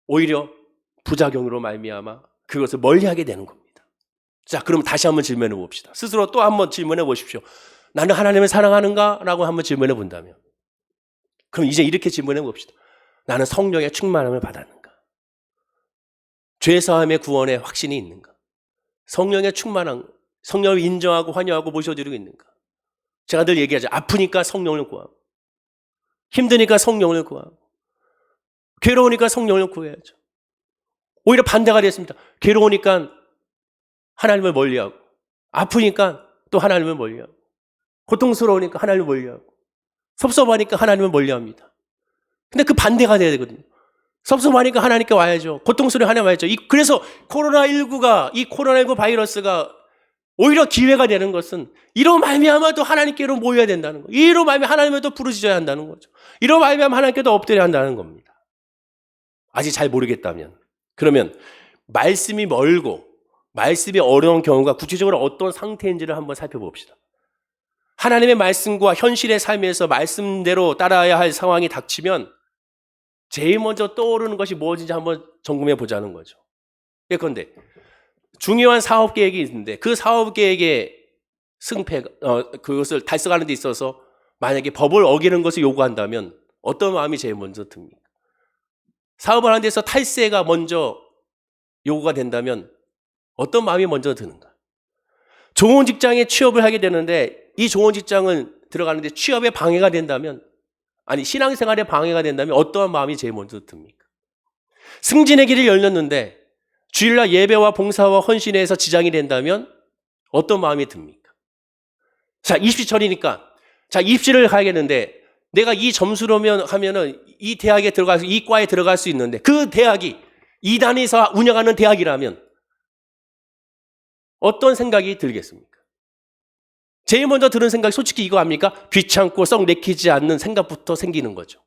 Speaker 2: 오히려 부작용으로 말미암아 그것을 멀리하게 되는 겁니다. 자, 그럼 다시 한번 질문해 봅시다. 스스로 또 한번 질문해 보십시오. 나는 하나님을 사랑하는가? 라고 한번 질문해 본다면, 그럼 이제 이렇게 질문해 봅시다. 나는 성령의 충만함을 받았는가? 죄사함의 구원의 확신이 있는가? 성령의 충만함, 성령을 인정하고 환영하고 모셔드리고 있는가? 제가 늘 얘기하죠. 아프니까 성령을 구하고, 힘드니까 성령을 구하고, 괴로우니까 성령을 구해야죠. 오히려 반대가 됐습니다. 괴로우니까 하나님을 멀리하고, 아프니까 또 하나님을 멀리하고, 고통스러우니까 하나님을 멀리하고, 섭섭하니까 하나님을 멀리합니다. 근데 그 반대가 돼야 되거든요. 섭섭하니까 하나님께 와야죠. 고통스러우니까 하나님 와야죠. 그래서 코로나19가, 이 코로나19 바이러스가 오히려 기회가 되는 것은 이로 말미암아도 하나님께로 모여야 된다는 거예요. 이로 말미암아 하나님을 또 부르짖어야 한다는 거죠. 이로 말미암아 하나님께도 엎드려야 한다는 겁니다. 아직 잘 모르겠다면, 그러면 말씀이 멀고 말씀이 어려운 경우가 구체적으로 어떤 상태인지를 한번 살펴봅시다. 하나님의 말씀과 현실의 삶에서 말씀대로 따라야 할 상황이 닥치면 제일 먼저 떠오르는 것이 무엇인지 한번 점검해 보자는 거죠. 예컨대 중요한 사업 계획이 있는데 그 사업 계획의 그것을 달성하는 데 있어서 만약에 법을 어기는 것을 요구한다면 어떤 마음이 제일 먼저 듭니까? 사업을 하는 데서 탈세가 먼저 요구가 된다면 어떤 마음이 먼저 드는가? 좋은 직장에 취업을 하게 되는데 이 좋은 직장은 들어가는데 취업에 방해가 된다면, 아니 신앙생활에 방해가 된다면 어떠한 마음이 제일 먼저 듭니까? 승진의 길을 열렸는데 주일날 예배와 봉사와 헌신에서 지장이 된다면 어떤 마음이 듭니까? 자, 입시철이니까 자, 입시를 가야겠는데 내가 이 점수로면 하면은 이 대학에 들어가서 이 과에 들어갈 수 있는데 그 대학이 이단에서 운영하는 대학이라면 어떤 생각이 들겠습니까? 제일 먼저 드는 생각이 솔직히 이거 압니까? 귀찮고 썩 내키지 않는 생각부터 생기는 거죠.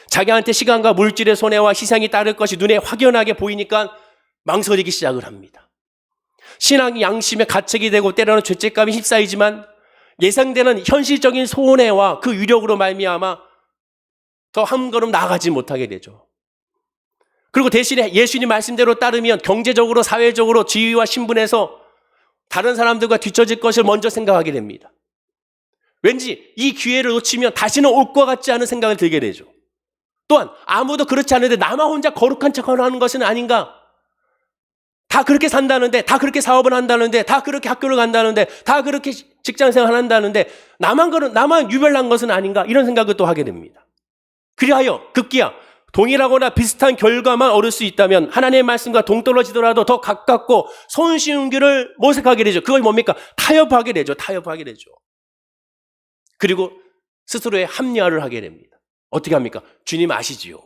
Speaker 2: 자기한테 시간과 물질의 손해와 희생이 따를 것이 눈에 확연하게 보이니까 망설이기 시작을 합니다. 신앙이 양심의 가책이 되고 때로는 죄책감이 휩싸이지만 예상되는 현실적인 손해와 그 위력으로 말미암아 더 한 걸음 나아가지 못하게 되죠. 그리고 대신에 예수님 말씀대로 따르면 경제적으로 사회적으로 지위와 신분에서 다른 사람들과 뒤처질 것을 먼저 생각하게 됩니다. 왠지 이 기회를 놓치면 다시는 올 것 같지 않은 생각을 들게 되죠. 또한 아무도 그렇지 않은데 나만 혼자 거룩한 척을 하는 것은 아닌가? 다 그렇게 산다는데, 다 그렇게 사업을 한다는데, 다 그렇게 학교를 간다는데, 다 그렇게 직장생활 한다는데 나만 유별난 것은 아닌가 이런 생각을 또 하게 됩니다. 그리하여 급기야 동일하거나 비슷한 결과만 얻을 수 있다면 하나님의 말씀과 동떨어지더라도 더 가깝고 손쉬운 길을 모색하게 되죠. 그것이 뭡니까? 타협하게 되죠. 타협하게 되죠. 그리고 스스로의 합리화를 하게 됩니다. 어떻게 합니까? 주님 아시지요.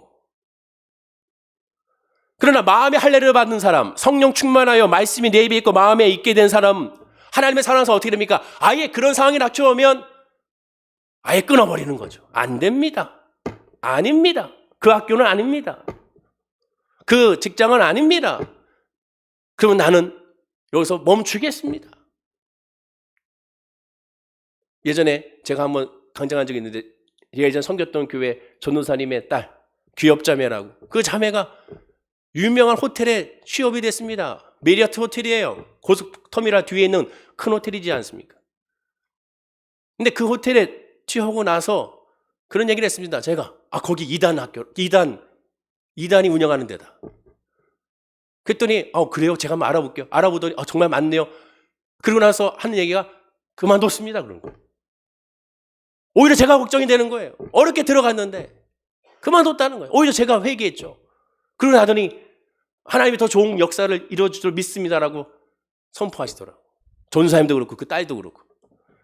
Speaker 2: 그러나 마음의 할례를 받는 사람, 성령 충만하여 말씀이 내 입에 있고 마음에 있게 된 사람, 하나님의 사랑에서 어떻게 됩니까? 아예 그런 상황이 닥쳐오면 아예 끊어버리는 거죠. 안 됩니다. 아닙니다. 그 학교는 아닙니다. 그 직장은 아닙니다. 그러면 나는 여기서 멈추겠습니다. 예전에 제가 한번 강장한 적이 있는데, 예전 섬겼던 교회 전도사님의 딸, 귀엽자매라고. 그 자매가 유명한 호텔에 취업이 됐습니다. 메리어트 호텔이에요. 고속터미널 뒤에 있는 큰 호텔이지 않습니까? 근데 그 호텔에 취업하고 나서 그런 얘기를 했습니다. 제가 거기 2단 학교, 2단이 운영하는 데다. 그랬더니 그래요? 제가 한번 알아볼게요. 알아보더니 정말 맞네요. 그러고 나서 하는 얘기가 그만뒀습니다. 그런 거. 오히려 제가 걱정이 되는 거예요. 어렵게 들어갔는데 그만뒀다는 거예요. 오히려 제가 회개했죠. 그러고 나더니 하나님이 더 좋은 역사를 이루어줄 줄 믿습니다라고 선포하시더라고요. 전사님도 그렇고 그 딸도 그렇고.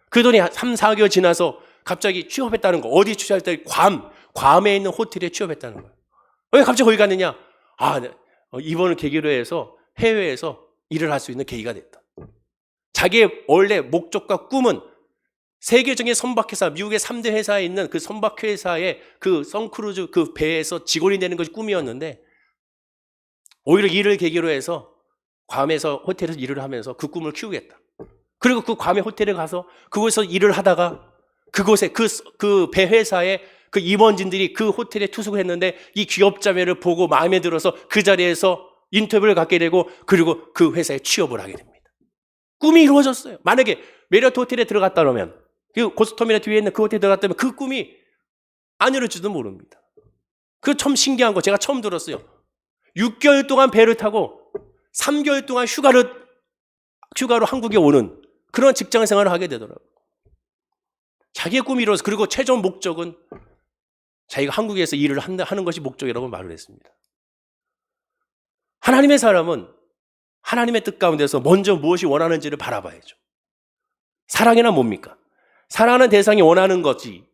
Speaker 2: 그러더니 3, 4개월 지나서 갑자기 취업했다는 거. 어디 취업했더니 괌에 있는 호텔에 취업했다는 거예요. 왜 갑자기 거기 갔느냐? 이번을 계기로 해서 해외에서 일을 할 수 있는 계기가 됐다. 자기의 원래 목적과 꿈은 세계적인 선박회사, 미국의 3대 회사에 있는 그 선박회사의 그 선크루즈 그 배에서 직원이 되는 것이 꿈이었는데, 오히려 일을 계기로 해서 괌에서 호텔에서 일을 하면서 그 꿈을 키우겠다. 그리고 그 괌의 호텔에 가서 그곳에서 일을 하다가 그곳에 그 배 회사에 그 임원진들이 그 호텔에 투숙을 했는데 이 귀엽자매를 보고 마음에 들어서 그 자리에서 인터뷰를 갖게 되고, 그리고 그 회사에 취업을 하게 됩니다. 꿈이 이루어졌어요. 만약에 메리어트 호텔에 들어갔다 그러면, 그 고속터미널 뒤에 있는 그 호텔에 들어갔다면 그 꿈이 안 이루어질지도 모릅니다. 그 참 신기한 거 제가 처음 들었어요. 6개월 동안 배를 타고 3개월 동안 휴가로 한국에 오는 그런 직장 생활을 하게 되더라고요. 자기의 꿈이 이루어서, 그리고 최종 목적은 자기가 한국에서 일을 하는 것이 목적이라고 말을 했습니다. 하나님의 사람은 하나님의 뜻 가운데서 먼저 무엇이 원하는지를 바라봐야죠. 사랑이란 뭡니까? 사랑하는 대상이 원하는 것이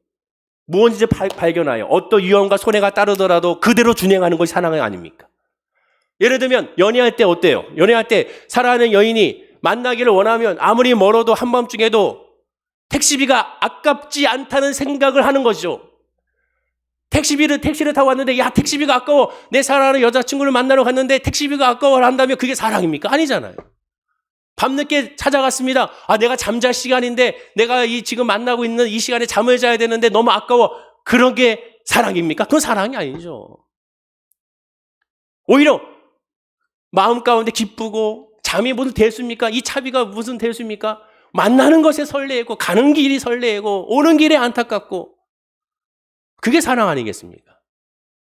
Speaker 2: 무엇인지 발견하여 어떤 위험과 손해가 따르더라도 그대로 준행하는 것이 사랑이 아닙니까? 예를 들면 연애할 때 어때요? 연애할 때 사랑하는 여인이 만나기를 원하면 아무리 멀어도 한밤중에도 택시비가 아깝지 않다는 생각을 하는 것이죠. 택시를 타고 왔는데, 야, 택시비가 아까워. 내 사랑하는 여자친구를 만나러 갔는데 택시비가 아까워 한다면 그게 사랑입니까? 아니잖아요. 밤늦게 찾아갔습니다. 내가 잠잘 시간인데, 내가 지금 만나고 있는 이 시간에 잠을 자야 되는데 너무 아까워. 그런 게 사랑입니까? 그건 사랑이 아니죠. 오히려 마음 가운데 기쁘고, 잠이 무슨 대수입니까? 이 차비가 무슨 대수입니까? 만나는 것에 설레고, 가는 길이 설레고, 오는 길에 안타깝고, 그게 사랑 아니겠습니까?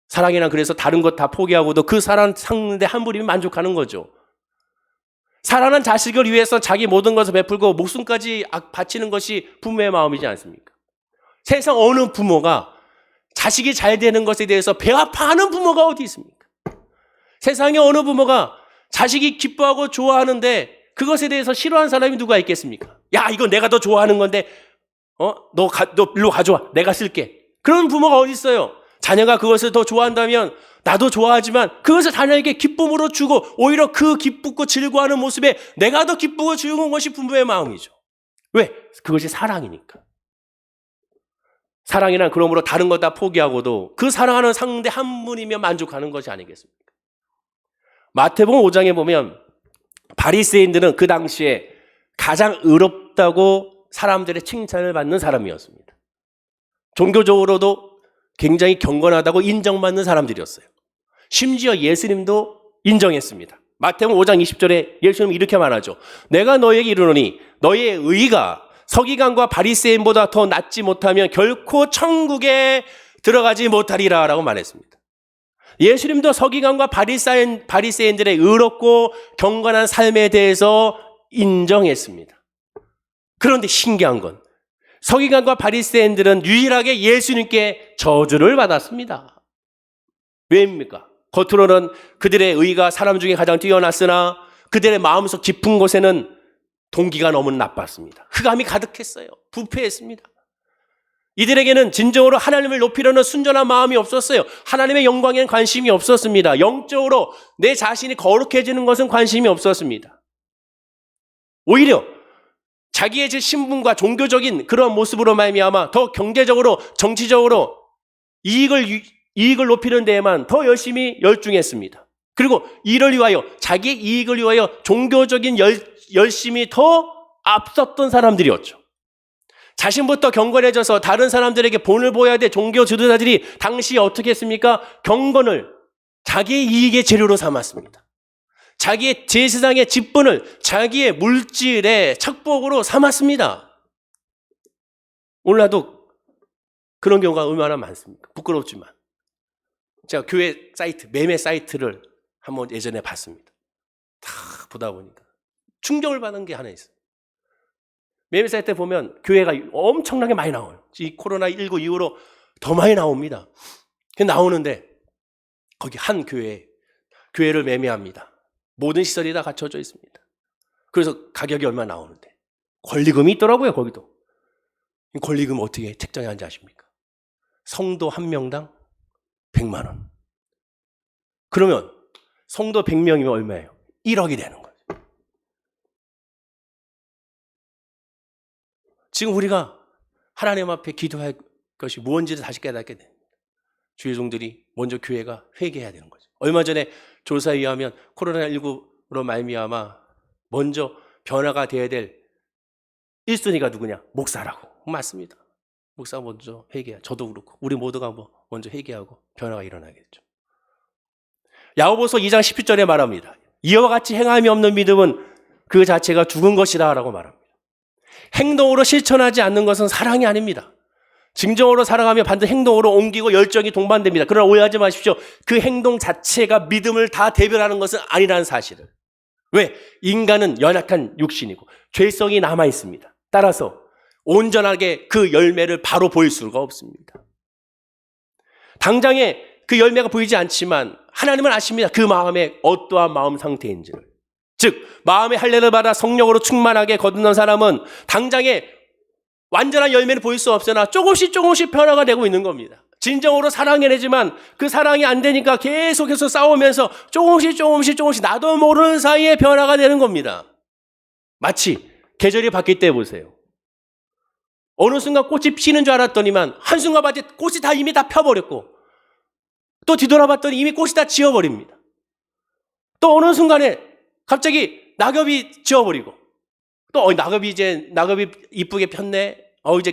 Speaker 2: 사랑이란 그래서 다른 것 다 포기하고도 그 사랑 상대 한 분이면 만족하는 거죠. 사랑하는 자식을 위해서 자기 모든 것을 베풀고 목숨까지 바치는 것이 부모의 마음이지 않습니까? 세상 어느 부모가 자식이 잘 되는 것에 대해서 배 아파하는 부모가 어디 있습니까? 세상에 어느 부모가 자식이 기뻐하고 좋아하는데 그것에 대해서 싫어하는 사람이 누가 있겠습니까? 야, 이거 내가 더 좋아하는 건데 너 일로 가져와. 내가 쓸게. 그런 부모가 어디 있어요? 자녀가 그것을 더 좋아한다면 나도 좋아하지만 그것을 자녀에게 기쁨으로 주고, 오히려 그 기쁘고 즐거워하는 모습에 내가 더 기쁘고 즐거운 것이 부모의 마음이죠. 왜? 그것이 사랑이니까. 사랑이란 그러므로 다른 것 다 포기하고도 그 사랑하는 상대 한 분이면 만족하는 것이 아니겠습니까? 마태복음 5장에 보면 바리새인들은 그 당시에 가장 의롭다고 사람들의 칭찬을 받는 사람이었습니다. 종교적으로도 굉장히 경건하다고 인정받는 사람들이었어요. 심지어 예수님도 인정했습니다. 마태복음 5장 20절에 예수님은 이렇게 말하죠. 내가 너에게 이르노니 너의 의가 서기관과 바리새인보다 더 낫지 못하면 결코 천국에 들어가지 못하리라 라고 말했습니다. 예수님도 서기관과 바리새인들의 의롭고 경건한 삶에 대해서 인정했습니다. 그런데 신기한 건 서기관과 바리새인들은 유일하게 예수님께 저주를 받았습니다. 왜입니까? 겉으로는 그들의 의가 사람 중에 가장 뛰어났으나 그들의 마음속 깊은 곳에는 동기가 너무 나빴습니다. 흑암이 가득했어요. 부패했습니다. 이들에게는 진정으로 하나님을 높이려는 순전한 마음이 없었어요. 하나님의 영광에는 관심이 없었습니다. 영적으로 내 자신이 거룩해지는 것은 관심이 없었습니다. 오히려 자기의 신분과 종교적인 그런 모습으로 말미암아 더 경제적으로 정치적으로 이익을 높이는 데에만 더 열심히 열중했습니다. 그리고 이를 위하여 자기의 이익을 위하여 종교적인 열심이 더 앞섰던 사람들이었죠. 자신부터 경건해져서 다른 사람들에게 본을 보여야 될 종교 지도자들이 당시 어떻게 했습니까? 경건을 자기의 이익의 재료로 삼았습니다. 자기의 제사장의 직분을 자기의 물질의 착복으로 삼았습니다. 오늘날도 그런 경우가 얼마나 많습니까? 부끄럽지만 제가 교회 사이트, 매매 사이트를 한번 예전에 봤습니다. 다 보다 보니까 충격을 받은 게 하나 있어요. 매매 사이트 보면 교회가 엄청나게 많이 나와요. 이 코로나19 이후로 더 많이 나옵니다. 나오는데 거기 한 교회를 매매합니다. 모든 시설이 다 갖춰져 있습니다. 그래서 가격이 얼마 나오는데 권리금이 있더라고요. 거기도. 권리금 어떻게 책정하는지 아십니까? 성도 한 명당 100만 원. 그러면 성도 100명이면 얼마예요? 1억이 되는 거예요. 지금 우리가 하나님 앞에 기도할 것이 무언지를 다시 깨닫게 됩니다. 주의종들이 먼저 교회가 회개해야 되는 거죠. 얼마 전에 조사에 의하면 코로나19로 말미암아 먼저 변화가 돼야 될 1순위가 누구냐? 목사라고. 맞습니다. 목사가 먼저 회개해야. 저도 그렇고 우리 모두가 먼저 회개하고 변화가 일어나겠죠. 야고보서 2장 17절에 말합니다. 이와 같이 행함이 없는 믿음은 그 자체가 죽은 것이다 라고 말합니다. 행동으로 실천하지 않는 것은 사랑이 아닙니다. 진정으로 사랑하면 반드시 행동으로 옮기고 열정이 동반됩니다. 그러나 오해하지 마십시오. 그 행동 자체가 믿음을 다 대변하는 것은 아니라는 사실을. 왜? 인간은 연약한 육신이고 죄성이 남아 있습니다. 따라서 온전하게 그 열매를 바로 보일 수가 없습니다. 당장에 그 열매가 보이지 않지만 하나님은 아십니다. 그 마음의 어떠한 마음 상태인지를. 즉 마음의 할례를 받아 성령으로 충만하게 거듭난 사람은 당장에 완전한 열매를 보일 수 없으나 조금씩 변화가 되고 있는 겁니다. 진정으로 사랑해내지만 그 사랑이 안 되니까 계속해서 싸우면서 조금씩 나도 모르는 사이에 변화가 되는 겁니다. 마치 계절이 바뀔 때 보세요. 어느 순간 꽃이 피는 줄 알았더니만 한순간 봤더니 꽃이 이미 다 펴버렸고 또 뒤돌아봤더니 이미 꽃이 다 지어버립니다. 또 어느 순간에 갑자기 낙엽이 지어버리고 또 낙엽이 이쁘게 폈네. 이제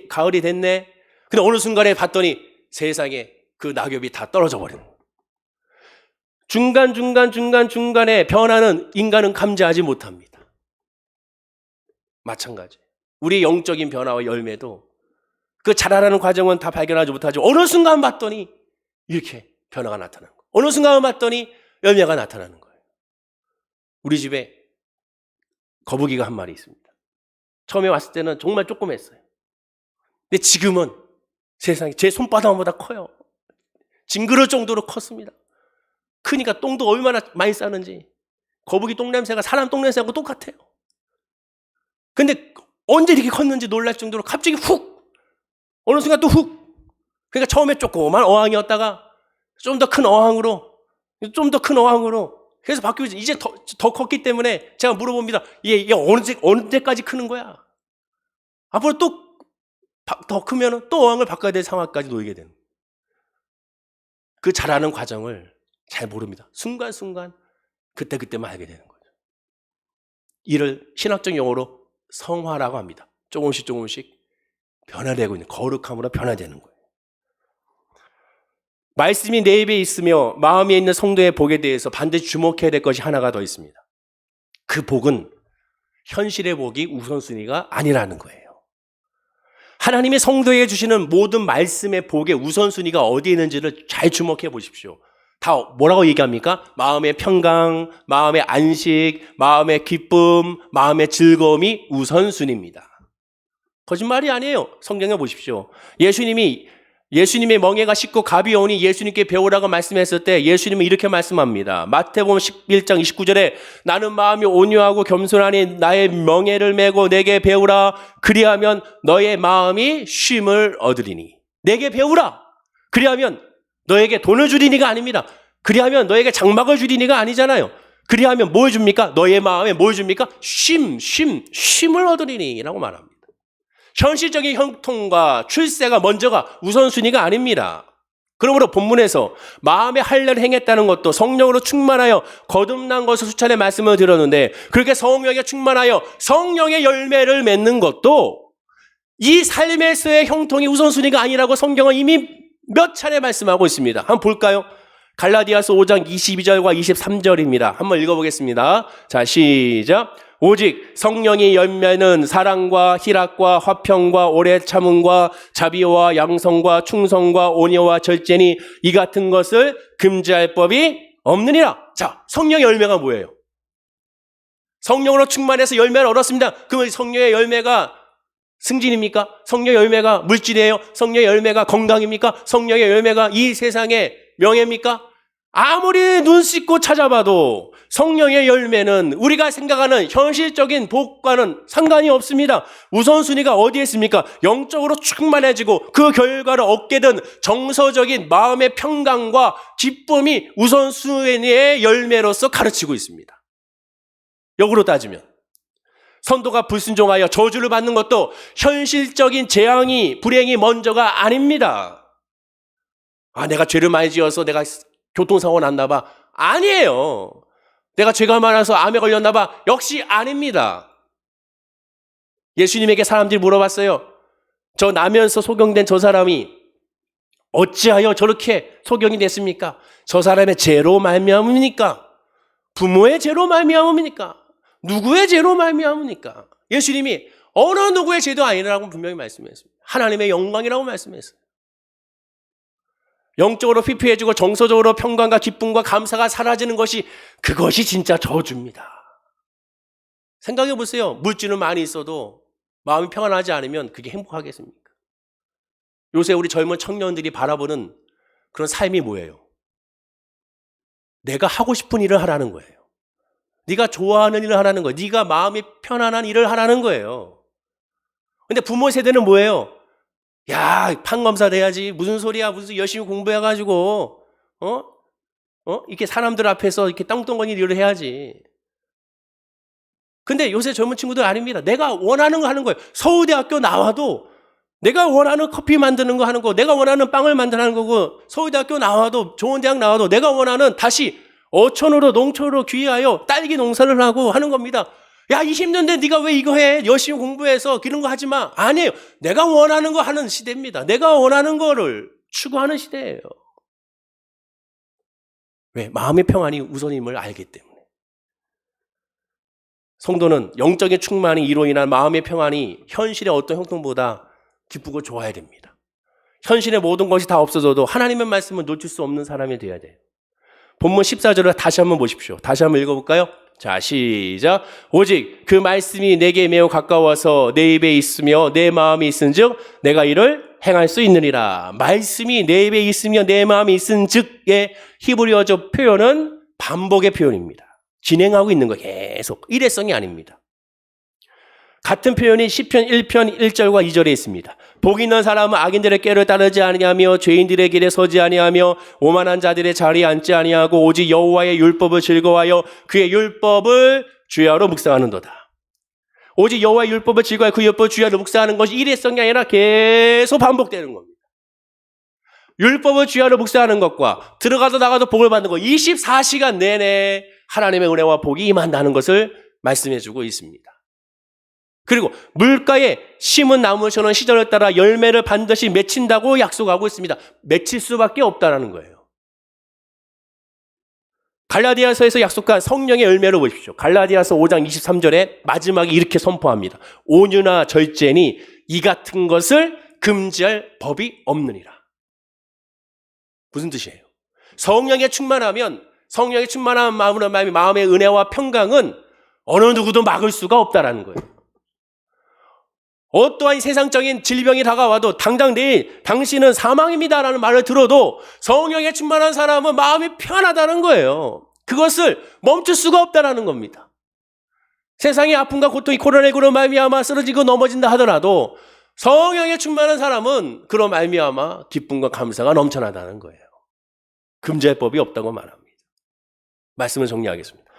Speaker 2: 가을이 됐네. 근데 어느 순간에 봤더니 세상에 그 낙엽이 다 떨어져 버리는 거예요. 중간에 변화는 인간은 감지하지 못합니다. 마찬가지. 우리 영적인 변화와 열매도 그 자라나는 과정은 다 발견하지 못하죠. 어느 순간 봤더니 이렇게 변화가 나타나는 거예요. 어느 순간 봤더니 열매가 나타나는 거예요. 우리 집에 거북이가 한 마리 있습니다. 처음에 왔을 때는 정말 조그맸어요. 근데 지금은 세상에 제 손바닥보다 커요. 징그러울 정도로 컸습니다. 크니까 똥도 얼마나 많이 싸는지. 거북이 똥냄새가 사람 똥냄새하고 똑같아요. 근데 언제 이렇게 컸는지 놀랄 정도로 갑자기 훅! 어느 순간 또 훅! 그러니까 처음에 조그만 어항이었다가 좀 더 큰 어항으로 그래서 바뀌고 이제 더 컸기 때문에 제가 물어봅니다. 얘 언제까지 크는 거야? 앞으로 또 더 크면 또 어항을 바꿔야 될 상황까지 놓이게 되는 거예요. 그 자라는 과정을 잘 모릅니다. 순간순간 그때만 알게 되는 거죠. 이를 신학적 용어로 성화라고 합니다. 조금씩 변화되고 있는 거룩함으로 변화되는 거예요. 말씀이 내 입에 있으며 마음에 있는 성도의 복에 대해서 반드시 주목해야 될 것이 하나가 더 있습니다. 그 복은 현실의 복이 우선순위가 아니라는 거예요. 하나님의 성도에게 주시는 모든 말씀의 복의 우선순위가 어디에 있는지를 잘 주목해 보십시오. 다 뭐라고 얘기합니까? 마음의 평강, 마음의 안식, 마음의 기쁨, 마음의 즐거움이 우선순위입니다. 거짓말이 아니에요. 성경에 보십시오. 예수님의 멍에가 씻고 가비오니 예수님께 배우라고 말씀했을 때 예수님은 이렇게 말씀합니다. 마태복음 11장 29절에 나는 마음이 온유하고 겸손하니 나의 멍에를 메고 내게 배우라. 그리하면 너의 마음이 쉼을 얻으리니. 내게 배우라. 그리하면 너에게 돈을 주리니가 아닙니다. 그리하면 너에게 장막을 주리니가 아니잖아요. 그리하면 뭘 줍니까? 너의 마음에 뭘 줍니까? 쉼을 얻으리니 라고 말합니다. 현실적인 형통과 출세가 먼저가 우선순위가 아닙니다. 그러므로 본문에서 마음의 할례를 행했다는 것도 성령으로 충만하여 거듭난 것을 수차례 말씀을 드렸는데 그렇게 성령에 충만하여 성령의 열매를 맺는 것도 이 삶에서의 형통이 우선순위가 아니라고 성경은 이미 몇 차례 말씀하고 있습니다. 한번 볼까요? 갈라디아서 5장 22절과 23절입니다. 한번 읽어보겠습니다. 자, 시작. 오직 성령의 열매는 사랑과 희락과 화평과 오래 참음과 자비와 양성과 충성과 온유와 절제니 이 같은 것을 금지할 법이 없느니라. 자, 성령의 열매가 뭐예요? 성령으로 충만해서 열매를 얻었습니다. 그러면 성령의 열매가 승진입니까? 성령의 열매가 물질이에요? 성령의 열매가 건강입니까? 성령의 열매가 이 세상의 명예입니까? 아무리 눈 씻고 찾아봐도 성령의 열매는 우리가 생각하는 현실적인 복과는 상관이 없습니다. 우선순위가 어디에 있습니까? 영적으로 충만해지고 그 결과를 얻게 된 정서적인 마음의 평강과 기쁨이 우선순위의 열매로서 가르치고 있습니다. 역으로 따지면 선도가 불순종하여 저주를 받는 것도 현실적인 불행이 먼저가 아닙니다. 내가 죄를 많이 지어서 내가 교통사고 났나 봐. 아니에요. 내가 죄가 많아서 암에 걸렸나 봐. 역시 아닙니다. 예수님에게 사람들이 물어봤어요. 저 나면서 소경된 저 사람이 어찌하여 저렇게 소경이 됐습니까? 저 사람의 죄로 말미암습니까? 부모의 죄로 말미암습니까? 누구의 죄로 말미암습니까? 예수님이 어느 누구의 죄도 아니라고 분명히 말씀했습니다. 하나님의 영광이라고 말씀했어요. 영적으로 피폐해지고 정서적으로 평강과 기쁨과 감사가 사라지는 그것이 진짜 저주입니다. 생각해 보세요. 물질은 많이 있어도 마음이 평안하지 않으면 그게 행복하겠습니까? 요새 우리 젊은 청년들이 바라보는 그런 삶이 뭐예요? 내가 하고 싶은 일을 하라는 거예요. 네가 좋아하는 일을 하라는 거예요. 네가 마음이 편안한 일을 하라는 거예요. 근데 부모 세대는 뭐예요? 야, 판검사 돼야지. 무슨 소리야? 무슨 열심히 공부해가지고 이렇게 사람들 앞에서 이렇게 떵떵거리는 일을 해야지. 근데 요새 젊은 친구들 아닙니다. 내가 원하는 거 하는 거예요. 서울대학교 나와도 내가 원하는 커피 만드는 거 하는 거, 내가 원하는 빵을 만드는 거고, 서울대학교 나와도 좋은 대학 나와도 내가 원하는 다시 어촌으로 농촌으로 귀하여 딸기 농사를 하고 하는 겁니다. 야, 이 힘든데 네가 왜 이거 해? 열심히 공부해서 그런 거 하지 마. 아니에요. 내가 원하는 거 하는 시대입니다. 내가 원하는 거를 추구하는 시대예요. 왜? 마음의 평안이 우선임을 알기 때문에. 성도는 영적인 충만이 이로 인한 마음의 평안이 현실의 어떤 형통보다 기쁘고 좋아야 됩니다. 현실의 모든 것이 다 없어져도 하나님의 말씀을 놓칠 수 없는 사람이 되어야 돼요. 본문 14절을 다시 한번 보십시오. 다시 한번 읽어볼까요? 자, 시작. 오직 그 말씀이 내게 매우 가까워서 내 입에 있으며 내 마음이 있은즉 내가 이를 행할 수 있느니라. 말씀이 내 입에 있으며 내 마음이 있은즉의 히브리어적 표현은 반복의 표현입니다. 진행하고 있는 거 계속. 일회성이 아닙니다. 같은 표현이 시편 1편 1절과 2절에 있습니다. 복 있는 사람은 악인들의 꾀를 따르지 아니하며 죄인들의 길에 서지 아니하며 오만한 자들의 자리에 앉지 아니하고 오직 여호와의 율법을 즐거워하여 그의 율법을 주야로 묵상하는도다. 오직 여호와의 율법을 즐거워하여 그 율법을 주야로 묵상하는 것이 일회성이 아니라 계속 반복되는 겁니다. 율법을 주야로 묵상하는 것과 들어가도 나가도 복을 받는 것 24시간 내내 하나님의 은혜와 복이 임한다는 것을 말씀해주고 있습니다. 그리고 물가에 심은 나무처럼 시절에 따라 열매를 반드시 맺힌다고 약속하고 있습니다. 맺힐 수밖에 없다는 거예요. 갈라디아서에서 약속한 성령의 열매를 보십시오. 갈라디아서 5장 23절에 마지막에 이렇게 선포합니다. 온유나 절제니 이 같은 것을 금지할 법이 없느니라. 무슨 뜻이에요? 성령에 충만하면 성령에 충만한 마음의 은혜와 평강은 어느 누구도 막을 수가 없다라는 거예요. 어떠한 세상적인 질병이 다가와도 당장 내일 당신은 사망입니다라는 말을 들어도 성령에 충만한 사람은 마음이 편하다는 거예요. 그것을 멈출 수가 없다라는 겁니다. 세상의 아픔과 고통이 코로나19로 말미암아 쓰러지고 넘어진다 하더라도 성령에 충만한 사람은 그로 말미암아 기쁨과 감사가 넘쳐나다는 거예요. 금지할 법이 없다고 말합니다. 말씀을 정리하겠습니다.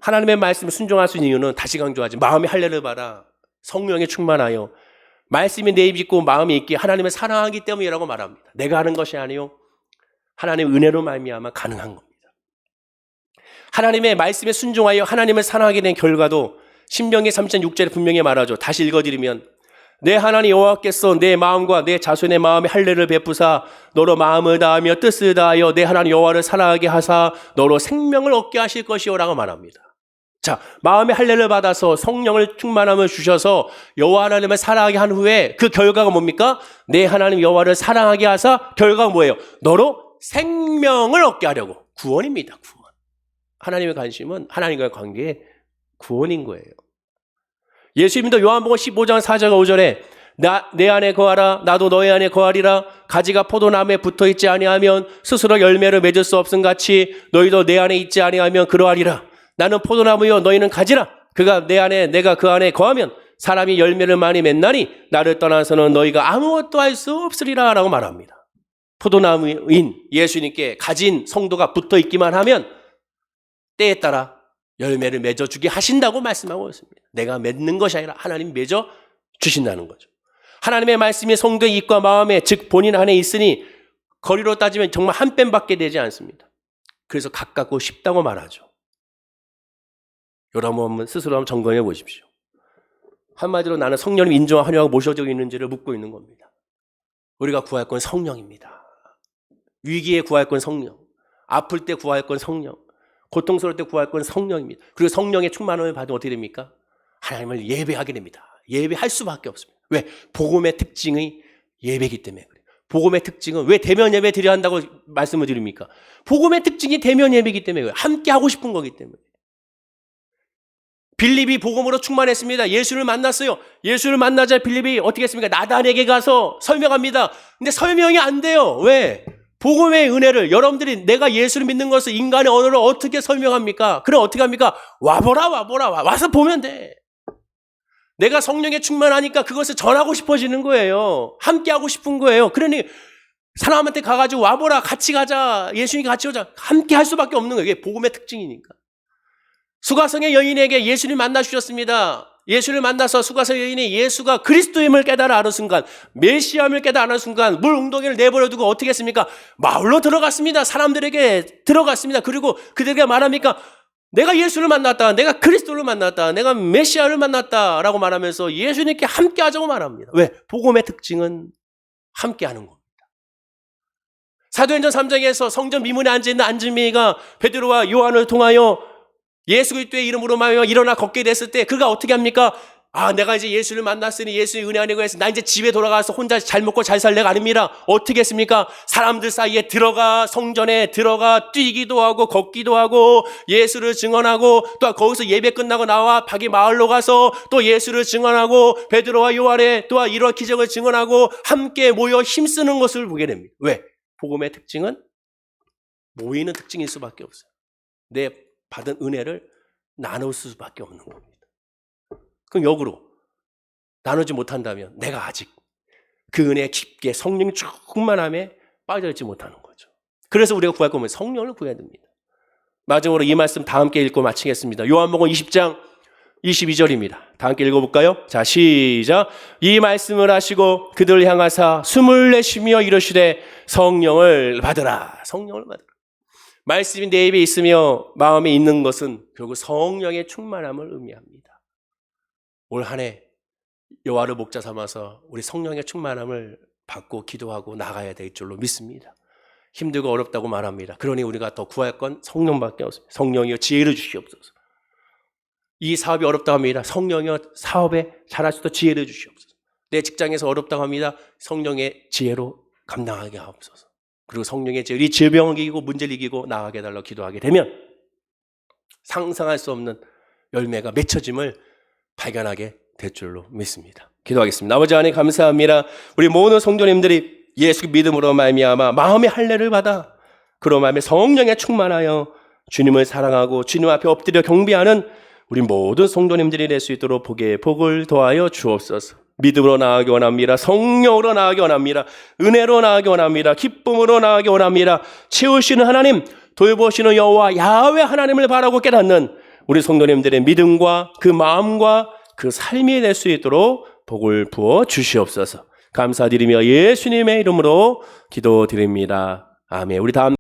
Speaker 2: 하나님의 말씀을 순종할 수 있는 이유는 다시 강조하지 마음의 할례를 받아 성령에 충만하여 말씀이 내 입 있고 마음이 있기에 하나님을 사랑하기 때문이라고 말합니다. 내가 하는 것이 아니요 하나님의 은혜로 말미암아 가능한 겁니다. 하나님의 말씀에 순종하여 하나님을 사랑하게 된 결과도 신명기 3장 6절에 분명히 말하죠. 다시 읽어드리면 내 하나님 여호와께서 내 마음과 내 자손의 마음에 할례를 베푸사 너로 마음을 다하며 뜻을 다하여 내 하나님 여호와를 사랑하게 하사 너로 생명을 얻게 하실 것이요라고 말합니다. 자, 마음의 할례를 받아서 성령을 충만함을 주셔서 여호와 하나님을 사랑하게 한 후에 그 결과가 뭡니까? 내 하나님 여호와를 사랑하게 하사 결과가 뭐예요? 너로 생명을 얻게 하려고. 구원입니다. 구원. 하나님의 관심은 하나님과의 관계의 구원인 거예요. 예수님도 요한복음 15장 4절 5절에 내 안에 거하라 나도 너희 안에 거하리라 가지가 포도나무에 붙어있지 아니하면 스스로 열매를 맺을 수 없음 같이 너희도 내 안에 있지 아니하면 그러하리라. 나는 포도나무요 너희는 가지라. 그가 내 안에 내가 그 안에 거하면 사람이 열매를 많이 맺나니 나를 떠나서는 너희가 아무것도 할 수 없으리라 라고 말합니다. 포도나무인 예수님께 가진 성도가 붙어있기만 하면 때에 따라 열매를 맺어주게 하신다고 말씀하고 있습니다. 내가 맺는 것이 아니라 하나님 맺어주신다는 거죠. 하나님의 말씀이 성도의 입과 마음에 즉 본인 안에 있으니 거리로 따지면 정말 한 뼘밖에 되지 않습니다. 그래서 가깝고 쉽다고 말하죠. 여러분 한번 스스로 한번 점검해 보십시오. 한마디로 나는 성령님 인정과 환영하고 모셔져 있는지를 묻고 있는 겁니다. 우리가 구할 건 성령입니다. 위기에 구할 건 성령, 아플 때 구할 건 성령, 고통스러울 때 구할 건 성령입니다. 그리고 성령의 충만함을 받으면 어떻게 됩니까? 하나님을 예배하게 됩니다. 예배할 수밖에 없습니다. 왜? 복음의 특징이 예배이기 때문에 그래요. 복음의 특징은 왜 대면 예배 드려야 한다고 말씀을 드립니까? 복음의 특징이 대면 예배이기 때문에 그래요. 함께 하고 싶은 거기 때문에. 빌립이 복음으로 충만했습니다. 예수를 만났어요. 예수를 만나자 빌립이 어떻게 했습니까? 나단에게 가서 설명합니다. 근데 설명이 안 돼요. 왜? 복음의 은혜를 여러분들이 내가 예수를 믿는 것을 인간의 언어로 어떻게 설명합니까? 그럼 어떻게 합니까? 와보라 와서 보면 돼. 내가 성령에 충만하니까 그것을 전하고 싶어지는 거예요. 함께 하고 싶은 거예요. 그러니 사람한테 가가지고 와보라 같이 가자 예수님 같이 오자 함께 할 수밖에 없는 거예요. 이게 복음의 특징이니까. 수가성의 여인에게 예수님 만나 주셨습니다. 예수를 만나서 수가성 여인이 예수가 그리스도임을 깨달아 아는 순간, 메시아임을 깨달아 아는 순간 물 웅덩이를 내버려 두고 어떻게 했습니까? 마을로 들어갔습니다. 사람들에게 들어갔습니다. 그리고 그들에게 말합니까? 내가 예수를 만났다. 내가 그리스도를 만났다. 내가 메시아를 만났다. 라고 말하면서 예수님께 함께 하자고 말합니다. 왜? 복음의 특징은 함께 하는 겁니다. 사도행전 3장에서 성전 미문에 앉아있는 안진미가 베드로와 요한을 통하여 예수 그리스도의 이름으로 말하여 일어나 걷게 됐을 때 그가 어떻게 합니까? 아, 내가 이제 예수를 만났으니 예수의 은혜 안에 거해서 나 이제 집에 돌아가서 혼자 잘 먹고 잘 살래가 아닙니다. 어떻게 했습니까? 사람들 사이에 들어가 성전에 들어가 뛰기도 하고 걷기도 하고 예수를 증언하고 또 거기서 예배 끝나고 나와 자기 마을로 가서 또 예수를 증언하고 베드로와 요한의 또한 이러한 기적을 증언하고 함께 모여 힘쓰는 것을 보게 됩니다. 왜? 복음의 특징은 모이는 특징일 수밖에 없어요. 내 받은 은혜를 나눌 수밖에 없는 겁니다. 그럼 역으로 나누지 못한다면 내가 아직 그 은혜에 깊게 성령 충만함에 빠져있지 못하는 거죠. 그래서 우리가 구할 거면 성령을 구해야 됩니다. 마지막으로 이 말씀 다 함께 읽고 마치겠습니다. 요한복음 20장 22절입니다. 다 함께 읽어볼까요? 자, 시작. 이 말씀을 하시고 그들을 향하사 숨을 내쉬며 이르시되 성령을 받으라. 성령을 받으라. 말씀이 내 입에 있으며 마음에 있는 것은 결국 성령의 충만함을 의미합니다. 올 한 해 여호와를 목자 삼아서 우리 성령의 충만함을 받고 기도하고 나가야 될 줄로 믿습니다. 힘들고 어렵다고 말합니다. 그러니 우리가 더 구할 건 성령밖에 없습니다. 성령이여 지혜를 주시옵소서. 이 사업이 어렵다고 합니다. 성령이여 사업에 잘할 수 있도록 지혜를 주시옵소서. 내 직장에서 어렵다고 합니다. 성령의 지혜로 감당하게 하옵소서. 그리고 성령의 지혜로 이 질병을 이기고 문제를 이기고 나아가게 해달라고 기도하게 되면 상상할 수 없는 열매가 맺혀짐을 발견하게 될 줄로 믿습니다. 기도하겠습니다. 아버지 하나님 감사합니다. 우리 모든 성도님들이 예수 믿음으로 말미암아 마음의 할례를 받아 그로 말미암아 성령에 충만하여 주님을 사랑하고 주님 앞에 엎드려 경배하는 우리 모든 성도님들이 될 수 있도록 복을 더하여 주옵소서. 믿음으로 나아가기 원합니다. 성령으로 나아가기 원합니다. 은혜로 나아가기 원합니다. 기쁨으로 나아가기 원합니다. 채우시는 하나님, 돌보시는 여호와 야훼 하나님을 바라고 깨닫는 우리 성도님들의 믿음과 그 마음과 그 삶이 될 수 있도록 복을 부어 주시옵소서. 감사드리며 예수님의 이름으로 기도드립니다. 아멘. 우리 다음